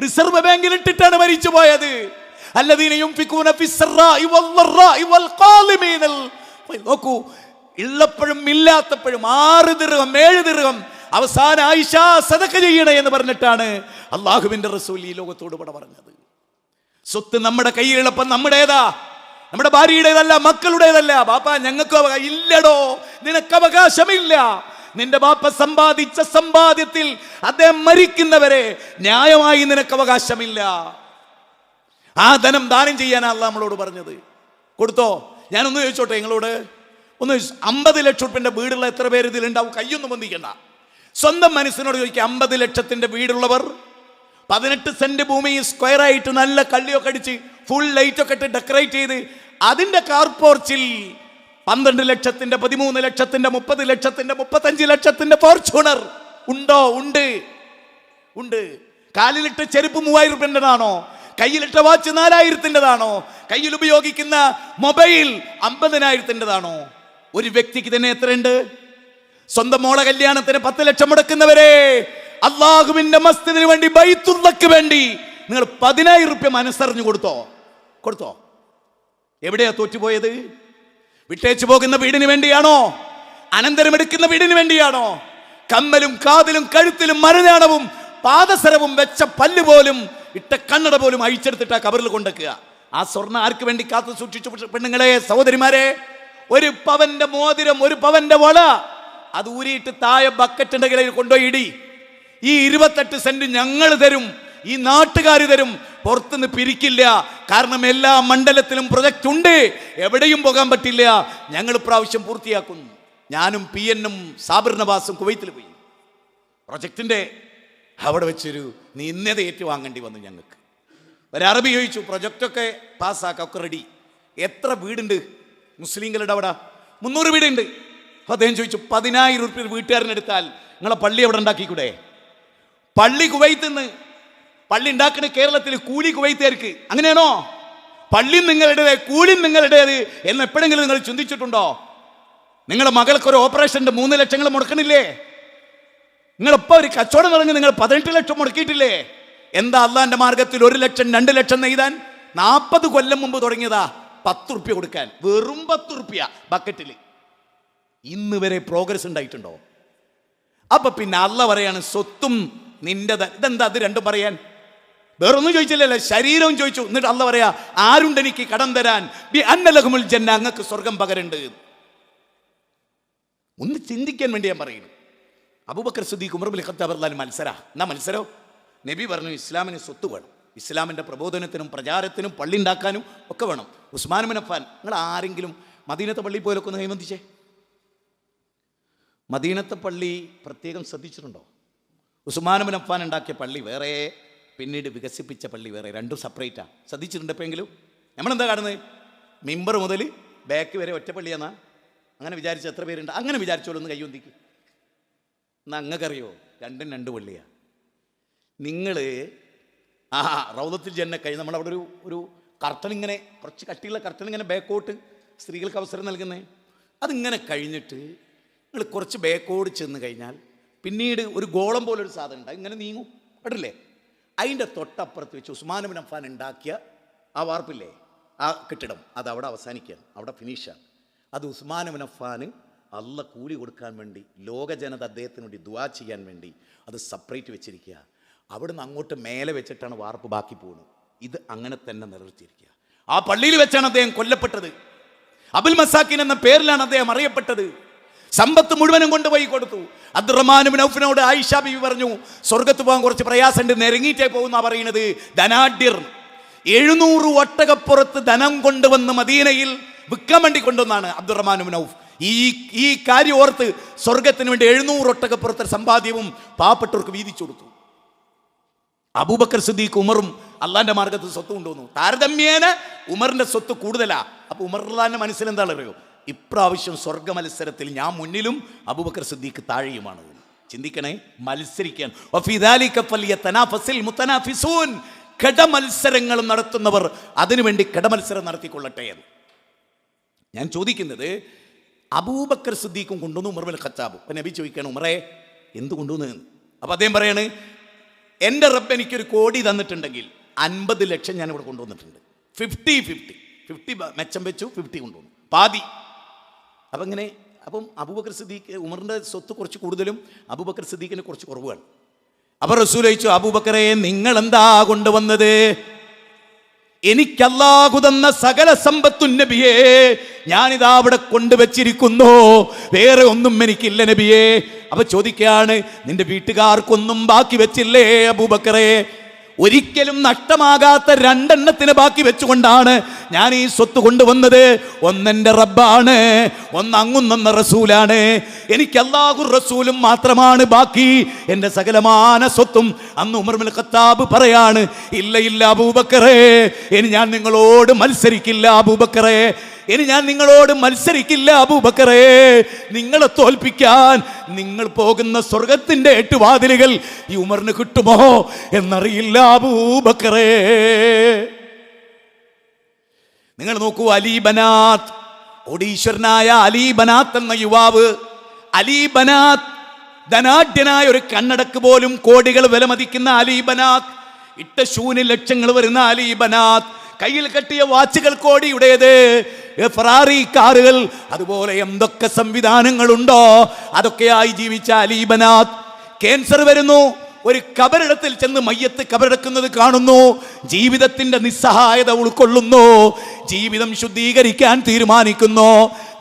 റിസർവ് ബാങ്കിൽ ഇട്ടിട്ടാണ് മരിച്ചു പോയത്. നോക്കൂ, ഉള്ളപ്പോഴും ഇല്ലാത്തപ്പോഴും 6 ദിർഹം 7 ദിർഹം അവസാന ആയിഷ സദഖ ചെയ്യണേ എന്ന് പറഞ്ഞിട്ടാണ് അള്ളാഹുവിന്റെ റസൂൽ ഈ ലോകത്തോട് ഇവിടെ പറഞ്ഞത്. സ്വത്ത് നമ്മുടെ കയ്യിലുള്ളപ്പം നമ്മുടേതാ, നമ്മുടെ ഭാര്യയുടേതല്ല, മക്കളുടേതല്ല. ബാപ്പ ഞങ്ങൾക്ക് ഇല്ലടോ, നിനക്ക് അവകാശമില്ല. നിന്റെ ബാപ്പ സമ്പാദിച്ച സമ്പാദ്യത്തിൽ അദ്ദേഹം മരിക്കുന്നവരെ ന്യായമായി നിനക്ക് അവകാശമില്ല. ആ ധനം ദാനം ചെയ്യാനാണ് അള്ളാഹ് നമ്മളോട് പറഞ്ഞത്. കൊടുത്തോ? ഞാനൊന്ന് ചോദിച്ചോട്ടെ നിങ്ങളോട്, ഒന്ന് 50 ലക്ഷം റുപ്യൻ്റെ വീടുള്ള എത്ര പേര് ഇതിലുണ്ടാവും? കയ്യൊന്നും ബന്ധിക്കണ്ട. സ്വന്തം മനസ്സിനോട് ചോദിക്കുക, 50 ലക്ഷത്തിൻ്റെ വീടുള്ളവർ 18 സെന്റ് ഭൂമി സ്ക്വയറായിട്ട് നല്ല കള്ളിയൊക്കെ അടിച്ച് ഫുൾ ലൈറ്റൊക്കെ ഇട്ട് ഡെക്കറേറ്റ് ചെയ്ത് അതിൻ്റെ കാർപോർച്ചിൽ 12 ലക്ഷത്തിൻ്റെ 13 ലക്ഷത്തിൻ്റെ 30 ലക്ഷത്തിൻ്റെ 35 ലക്ഷത്തിൻ്റെ ഫോർച്യൂണർ ഉണ്ടോ? ഉണ്ട്. കാലിലിട്ട് ചെരുപ്പ് 3000 റുപ്യൻ്റെതാണോ? കയ്യിലിട്ട വാച്ച് 4000-ൻ്റെതാണോ? കയ്യിൽ ഉപയോഗിക്കുന്ന മൊബൈൽ 50,000-ൻ്റെതാണോ? ഒരു വ്യക്തിക്ക് തന്നെ എത്രയുണ്ട്? സ്വന്തം മോളെ കല്യാണത്തിന് 10 ലക്ഷം മുടക്കുന്നവരെ, അള്ളാഹുവിന്റെ മസ്ജിദിന് വേണ്ടി, ബൈത്തുള്ളക്ക് വേണ്ടി നിങ്ങൾ 10,000 റുപ്യ മനസ്സറിഞ്ഞു കൊടുത്തോ? എവിടെയാ തോറ്റുപോയത്? വിട്ടേച്ചു പോകുന്ന വീടിന് വേണ്ടിയാണോ? അനന്തരം എടുക്കുന്ന വീടിന് വേണ്ടിയാണോ? കമ്മലും കാതിലും കഴുത്തിലും മരഞ്ഞാണവും പാദസരവും വെച്ച പല്ല് പോലും ഇട്ട കണ്ണട പോലും അഴിച്ചെടുത്തിട്ട് ആ കബറിൽ കൊണ്ടുവെക്കുക. ആ സ്വർണ്ണ ആർക്ക് വേണ്ടി കാത്തു സൂക്ഷിച്ചു? പെണ്ണുങ്ങളെ, സഹോദരിമാരെ, 1 പവന്റെ മോതിരം, 1 പവന്റെ വള, അത് ഊരിയിട്ട് താഴെ ബക്കറ്റ് ഉണ്ടെങ്കിൽ കൊണ്ടുപോയി ഇടി. ഈ 28 സെന്റ് ഞങ്ങൾ തരും, ഈ നാട്ടുകാർ തരും, പുറത്തുനിന്ന് പിരിക്കില്ല. കാരണം എല്ലാ മണ്ഡലത്തിലും പ്രൊജക്റ്റ് ഉണ്ട്, എവിടെയും പോകാൻ പറ്റില്ല. ഞങ്ങൾ പ്രാവശ്യം പൂർത്തിയാക്കുന്നു. ഞാനും PN-ഉം സാബിർ നവാസും കുവൈത്തിൽ പോയി. പ്രൊജക്റ്റിന്റെ അവിടെ വെച്ചൊരു നിന്ദത ഏറ്റുവാങ്ങേണ്ടി വന്നു ഞങ്ങൾക്ക്. ഒരു അറബി ചോദിച്ചു, പ്രൊജക്റ്റൊക്കെ പാസ്സാക്കാം, ഒക്കെ റെഡി, എത്ര വീടുണ്ട് മുസ്ലിങ്ങളുടെ അവിടെ? 300 വീടുണ്ട്. അപ്പോൾ അദ്ദേഹം ചോദിച്ചു, 10,000 റുപ്യ വീട്ടുകാരനെടുത്താൽ നിങ്ങളെ പള്ളി എവിടെ ഉണ്ടാക്കിക്കൂടെ? പള്ളി കുവൈത്തിൽ നിന്ന്, പള്ളി ഉണ്ടാക്കുന്ന കേരളത്തിൽ കൂലി കുവൈത്തുകാർക്ക്. അങ്ങനെയാണോ? പള്ളി നിങ്ങളുടേത്, കൂലി നിങ്ങളുടേത് എന്ന് എപ്പോഴെങ്കിലും നിങ്ങൾ ചിന്തിച്ചിട്ടുണ്ടോ? നിങ്ങളുടെ മകൾക്കൊരു ഓപ്പറേഷൻ്റെ 3 ലക്ഷങ്ങൾ മുടക്കണില്ലേ? നിങ്ങളിപ്പോൾ ഒരു കച്ചവടം തുടങ്ങി നിങ്ങൾ 18 ലക്ഷം മുടക്കിയിട്ടില്ലേ? എന്താ അള്ളാന്റെ മാർഗത്തിൽ 1 ലക്ഷം 2 ലക്ഷം നെയ്താൻ 40 കൊല്ലം മുമ്പ് തുടങ്ങിയതാ. 10 റുപ്യ കൊടുക്കാൻ, വെറും 10 റുപ്യ ബക്കറ്റിൽ. ഇന്ന് വരെ പ്രോഗ്രസ് ഉണ്ടായിട്ടുണ്ടോ? അപ്പൊ പിന്നെ അള്ള പറയാണ് സ്വത്തും നിന്റെ. ഇതെന്താ അത് രണ്ടും പറയാൻ? വേറൊന്നും ചോദിച്ചില്ലല്ലോ, ശരീരവും ചോദിച്ചു. എന്നിട്ട് അള്ള പറയാ, ആരുണ്ട് എനിക്ക് കടം തരാൻ? അന്നലഹുമുൽ ജന്ന, അങ്ങക്ക് സ്വർഗം പകരുണ്ട്. ഒന്ന് ചിന്തിക്കാൻ വേണ്ടി ഞാൻ പറയുന്നു. അബൂബക്കർ സിദ്ദീഖ്, ഉമർ ഇബ്നുൽ ഖത്താബ് റളിയല്ലാഹു അൻഹു മത്സരം. നബി പറഞ്ഞു, ഇസ്ലാമിന് സ്വത്ത് വേണം, ഇസ്ലാമിൻ്റെ പ്രബോധനത്തിനും പ്രചാരത്തിനും പള്ളി ഉണ്ടാക്കാനും ഒക്കെ വേണം. ഉസ്മാൻ ഇബ്നു അഫ്ഫാൻ, നിങ്ങൾ ആരെങ്കിലും മദീനത്തെ പള്ളി പോലൊക്കെ ഒന്ന് ഹൈമന്തിച്ചേ. മദീനത്തെ പള്ളി പ്രത്യേകം ശ്രദ്ധിച്ചിട്ടുണ്ടോ? ഉസ്മാൻ ഇബ്നു അഫ്ഫാൻ ഉണ്ടാക്കിയ പള്ളി വേറെ, പിന്നീട് വികസിപ്പിച്ച പള്ളി വേറെ, രണ്ടും സെപ്പറേറ്റാണ്. ശ്രദ്ധിച്ചിട്ടുണ്ട് എപ്പോഴെങ്കിലും? നമ്മളെന്താ കാണുന്നത്? മിമ്പർ മുതൽ ബാക്ക് വരെ ഒറ്റ പള്ളിയാന്നാ? അങ്ങനെ വിചാരിച്ച എത്ര പേരുണ്ട്? അങ്ങനെ വിചാരിച്ചോളൊന്ന് കൈയൊന്തിക്ക്. എന്നാൽ അങ്ങക്കറിയോ, രണ്ടും 2 പള്ളിയാണ്. നിങ്ങൾ റൗദത്തുൽ ജന്ന കഴിഞ്ഞ് നമ്മളവിടെ ഒരു കർട്ടൻ, ഇങ്ങനെ കുറച്ച് കട്ടിയുള്ള കർട്ടൻ, ഇങ്ങനെ ബാക്കോട്ട് സ്ത്രീകൾക്ക് അവസരം നൽകുന്നത്. അതിങ്ങനെ കഴിഞ്ഞിട്ട് നിങ്ങൾ കുറച്ച് ബാക്കോട് ചെന്ന് കഴിഞ്ഞാൽ പിന്നീട് ഒരു ഗോളം പോലൊരു സാധനം ഉണ്ട്, ഇങ്ങനെ നീങ്ങും കേട്ടില്ലേ? അതിൻ്റെ തൊട്ടപ്പുറത്ത് വെച്ച് ഉസ്മാൻ ഇബ്നു അഫ്ഫാൻ ഉണ്ടാക്കിയ ആ വാർപ്പില്ലേ, ആ കെട്ടിടം, അത് അവിടെ അവസാനിക്കുകയാണ്, അവിടെ ഫിനിഷാണ്. അത് ഉസ്മാൻ ഇബ്നു അഫ്ഫാൻ അള്ള കൂലി കൊടുക്കാൻ വേണ്ടി, ലോക ജനത അദ്ദേഹത്തിന് വേണ്ടി ദുആ ചെയ്യാൻ വേണ്ടി അത് സെപ്പറേറ്റ് വെച്ചിരിക്കുക. അവിടുന്ന് അങ്ങോട്ട് മേലെ വെച്ചിട്ടാണ് വാർപ്പ് ബാക്കി പോകുന്നത്. ഇത് അങ്ങനെ തന്നെ നിലനിർത്തിയിരിക്കുക. ആ പള്ളിയിൽ വെച്ചാണ് അദ്ദേഹം കൊല്ലപ്പെട്ടത്. അബുൽ മസാക്കിൻ എന്ന പേരിലാണ് അദ്ദേഹം അറിയപ്പെട്ടത്. സമ്പത്ത് മുഴുവനും കൊണ്ടുപോയി കൊടുത്തു. അബ്ദുറഹ്മാൻ ഇബ്നു ഔഫിനോട് ആയിഷ ബീവി പറഞ്ഞു, സ്വർഗത്ത് പോകാൻ കുറച്ച് പ്രയാസമുണ്ട്, നെരങ്ങിയിട്ടേ പോകുന്ന പറയുന്നത്. ധനാഢ്യർ 700 ഒട്ടകപ്പുറത്ത് ധനം കൊണ്ടുവന്ന് മദീനയിൽ വിൽക്കാൻ വേണ്ടി കൊണ്ടുവന്നാണ് അബ്ദുറഹ്മാൻ ഇബ്നു ഔഫ്. ഈ കാര്യം ഓർത്ത് സ്വർഗത്തിന് വേണ്ടി 700 ഒട്ടകപ്പുറത്തെ സമ്പാദ്യവും പാവപ്പെട്ടവർക്ക് വീതിച്ചു കൊടുത്തു. അബൂബക്കർ സിദ്ദീഖ് ഉമറും അള്ളാന്റെ മാർഗത്ത് സ്വത്ത് കൊണ്ടുവന്നു. താരതമ്യേന ഉമറിന്റെ സ്വത്ത് കൂടുതലാ. അപ്പൊ ഉമർ അള്ളാന്റെ മനസ്സിൽ എന്താണ് അറിയോ, ഇപ്രാവശ്യം സ്വർഗ മത്സരത്തിൽ ഞാൻ മുന്നിലും അബൂബക്കർ സിദ്ദീഖ് താഴെയുമാണ്. ചിന്തിക്കണേ, മത്സരിക്കാൻ. കടമത്സരങ്ങൾ നടത്തുന്നവർ അതിനുവേണ്ടി കടമത്സരം നടത്തിക്കൊള്ളട്ടെ. ഞാൻ ചോദിക്കുന്നത്, അബൂബക്കർ സിദ്ദീഖും കൊണ്ടുവന്നു, ഉമർ ഇബ്നുൽ ഖത്താബ്. അപ്പൊ നബി ചോദിക്കാണ്, ഉമറേ എന്ത് കൊണ്ടുവന്നു? അപ്പൊ അദ്ദേഹം പറയാണ്, എൻ്റെ റബ്ബ് എനിക്കൊരു കോടി തന്നിട്ടുണ്ടെങ്കിൽ 50 ലക്ഷം ഞാൻ ഇവിടെ കൊണ്ടുവന്നിട്ടുണ്ട്. 50 മെച്ചം വെച്ചു, 50 കൊണ്ടുവന്നു, പാതി. അപ്പം ഇങ്ങനെ, അപ്പം അബൂബക്കർ സിദ്ദീഖ്, ഉമറിൻ്റെ സ്വത്ത് കുറച്ച് കൂടുതലും അബൂബക്കർ സിദ്ദീഖിന് കുറച്ച് കുറവാണ്. അപ്പം റസൂൽ ചോദിച്ചു, അബൂബക്കറെ നിങ്ങൾ എന്താ കൊണ്ടുവന്നത്? എനിക്ക് അല്ലാഹു തന്ന സകല സമ്പത്തും നബിയേ ഞാനിതാ അവിടെ കൊണ്ടുവച്ചിരിക്കുന്നു, വേറെ ഒന്നും എനിക്കില്ല നബിയേ. അപ്പൊ ചോദിക്കുകയാണ്, നിന്റെ വീട്ടുകാർക്കൊന്നും ബാക്കി വെച്ചില്ലേ അബൂബക്കറെ? ഒരിക്കലും നഷ്ടമാകാത്ത 2 എണ്ണത്തിന് ബാക്കി വെച്ചുകൊണ്ടാണ് ഞാൻ ഈ സ്വത്ത് കൊണ്ടുവന്നത്. ഒന്നെൻ്റെ റബ്ബാണ്, ഒന്ന് അങ്ങുന്ന റസൂലാണ്. എനിക്ക് അല്ലാഹു റസൂലും മാത്രമാണ് ബാക്കി. എൻ്റെ സകലമാന സ്വത്തും. അന്ന് ഉമർ ഇബ്നുൽ ഖത്താബ് പറയാണ്, ഇല്ല അബൂബക്കറെ, ഇനി ഞാൻ നിങ്ങളോട് മത്സരിക്കില്ല അബൂബക്കറെ, ഇനി ഞാൻ നിങ്ങളോട് മത്സരിക്കില്ല അബൂബക്കറെ. നിങ്ങളെ തോൽപ്പിക്കാൻ നിങ്ങൾ പോകുന്ന സ്വർഗത്തിന്റെ 8 വാതിലുകൾ ഈ ഉമറിന് കിട്ടുമോ എന്നറിയില്ല അബൂബക്കറെ. നിങ്ങൾ നോക്കൂ, അലി ബനാത്ത്, കോടീശ്വരനായ അലി ബനാത്ത് എന്ന യുവാവ്. അലി ബനാത്ത് ധനാഢ്യനായ, ഒരു കണ്ണടക്ക് പോലും കോടികൾ വിലമതിക്കുന്ന അലി ബനാത്ത്, ഇട്ട ഷൂന് ലക്ഷങ്ങൾ വരുന്ന അലി ബനാത്ത്, കയ്യിൽ കെട്ടിയ വാച്ചുകൾ കോടിയുടേത്, ഫെറാറി കാറുകൾ, അതുപോലെ എന്തൊക്കെ സംവിധാനങ്ങളുണ്ടോ അതൊക്കെയായി ജീവിച്ച അലി ബനാത്ത്. ക്യാൻസർ വരുന്നു, ഒരു കബറിടത്തിൽ ചെന്ന് മയ്യത്ത് കബറടക്കുന്നത് കാണുന്നു. ജീവിതത്തിന്റെ നിസ്സഹായത ഉൾക്കൊള്ളുന്നു, ജീവിതം ശുദ്ധീകരിക്കാൻ തീരുമാനിക്കുന്നു.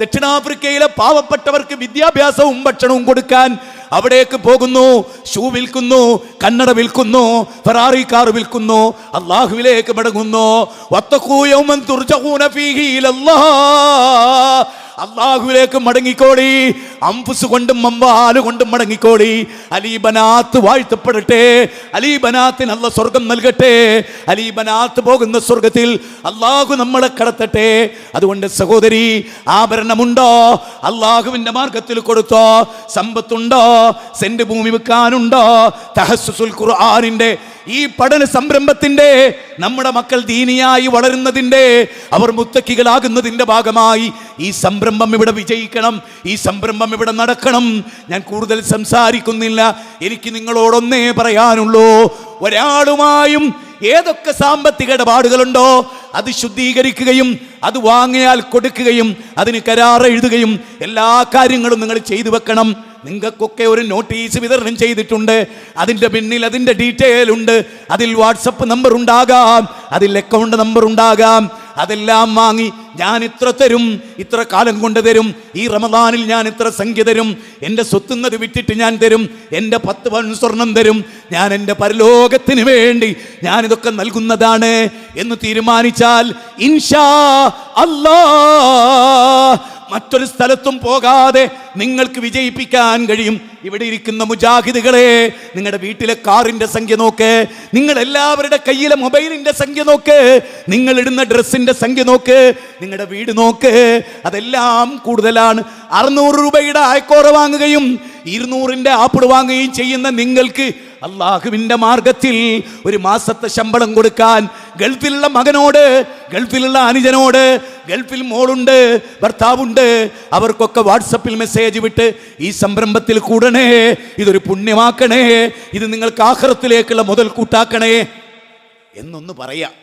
ദക്ഷിണാഫ്രിക്കയിലെ പാവപ്പെട്ടവർക്ക് വിദ്യാഭ്യാസവും ഭക്ഷണവും കൊടുക്കാൻ അവിടേക്ക് പോകുന്നു. ഷൂ വിൽക്കുന്നു, കണ്ണട വിൽക്കുന്നു, ഫെറാറി കാർ വിൽക്കുന്നു, അല്ലാഹുവിലേക്ക് മടങ്ങുന്നു. വത്തഖൂ യൗമൻ തുർജഊന ഫീഹി ഇലല്ലാഹ്, അല്ലാഹുവിലേക്ക് മടങ്ങിക്കോളി, അംഫുസ് കൊണ്ടും അംവാല് കൊണ്ടും മടങ്ങിക്കോളി. അലി ബനാത്ത് വാഴ്ത്തപ്പെടട്ടെ, അലി ബനാത്തിന് അല്ലാഹ് സ്വർഗം നൽകട്ടെ, അലി ബനാത്ത് പോകുന്ന സ്വർഗത്തിൽ അല്ലാഹു നമ്മളെ കടത്തട്ടെ. അതുകൊണ്ട് സഹോദരി, ആഭരണമുണ്ടോ? അല്ലാഹുവിന്റെ മാർഗത്തിൽ കൊടുത്തോ? സമ്പത്തുണ്ടോ? സെന്റ് ഭൂമി വെക്കാനുണ്ടോ? തഹസ്സുസുൽ ഖുർആനിന്റെ ഈ പഠന സംരംഭത്തിന്റെ, നമ്മുടെ മക്കൾ ദീനിയായി വളരുന്നതിന്റെ, അവർ മുത്തക്കികളാകുന്നതിന്റെ ഭാഗമായി ഈ സംരംഭം ഇവിടെ വിജയിക്കണം, ഈ സംരംഭം ഇവിടെ നടക്കണം. ഞാൻ കൂടുതൽ സംസാരിക്കുന്നില്ല. എനിക്ക് നിങ്ങളോടൊന്നേ പറയാനുള്ളൂ, ഒരാളുമായും ഏതൊക്കെ സാമ്പത്തിക ഇടപാടുകളുണ്ടോ അത് ശുദ്ധീകരിക്കുകയും അത് വാങ്ങിയാൽ കൊടുക്കുകയും അതിന് കരാർ എഴുതുകയും എല്ലാ കാര്യങ്ങളും നിങ്ങൾ ചെയ്തു വെക്കണം. നിങ്ങൾക്കൊക്കെ ഒരു നോട്ടീസ് വിതരണം ചെയ്തിട്ടുണ്ട്, അതിൻ്റെ പിന്നിൽ അതിൻ്റെ ഡീറ്റെയിൽ ഉണ്ട്. അതിൽ വാട്സപ്പ് നമ്പർ ഉണ്ടാകാം, അതിൽ അക്കൗണ്ട് നമ്പർ ഉണ്ടാകാം. അതെല്ലാം വാങ്ങി ഞാൻ ഇത്ര തരും, ഇത്ര കാലം കൊണ്ട് തരും, ഈ റമദാനിൽ ഞാൻ ഇത്ര സംഖ്യ തരും, എൻ്റെ സ്വത്തുന്നത് വിറ്റിട്ട് ഞാൻ തരും, എൻ്റെ 10 പവൻ സ്വർണം തരും, ഞാൻ എൻ്റെ പരലോകത്തിന് വേണ്ടി ഞാനിതൊക്കെ നൽകുന്നതാണ് എന്ന് തീരുമാനിച്ചാൽ ഇൻഷാ അല്ലാഹ് മറ്റൊരു സ്ഥലത്തും പോകാതെ നിങ്ങൾക്ക് വിജയിപ്പിക്കാൻ കഴിയും. ഇവിടെ ഇരിക്കുന്ന മുജാഹിദുകളെ, നിങ്ങളുടെ വീട്ടിലെ കാറിന്റെ സംഖ്യ നോക്ക്, നിങ്ങൾ എല്ലാവരുടെ കയ്യിലെ മൊബൈലിന്റെ സംഖ്യ നോക്ക്, നിങ്ങൾ ഇടുന്ന ഡ്രസ്സിന്റെ സംഖ്യ നോക്ക്, നിങ്ങളുടെ വീട് നോക്ക്, അതെല്ലാം കൂടുതലാണ്. 600 രൂപയുടെ ആയക്കോറ വാങ്ങുകയും 200ന്റെ ആപ്പിൾ വാങ്ങുകയും ചെയ്യുന്ന നിങ്ങൾക്ക് അള്ളാഹുവിൻ്റെ മാർഗത്തിൽ ഒരു മാസത്തെ ശമ്പളം കൊടുക്കാൻ ഗൾഫിലുള്ള മകനോട്, ഗൾഫിലുള്ള അനുജനോട്, ഗൾഫിൽ മോളുണ്ട്, ഭർത്താവുണ്ട്, അവർക്കൊക്കെ വാട്സപ്പിൽ മെസ്സേജ് വിട്ട് ഈ സംരംഭത്തിൽ കൂടണേ, ഇതൊരു പുണ്യമാക്കണേ, ഇത് നിങ്ങൾക്ക് ആഖിറത്തിലേക്കുള്ള മുതൽ കൂട്ടാക്കണേ എന്നൊന്ന് പറയാം.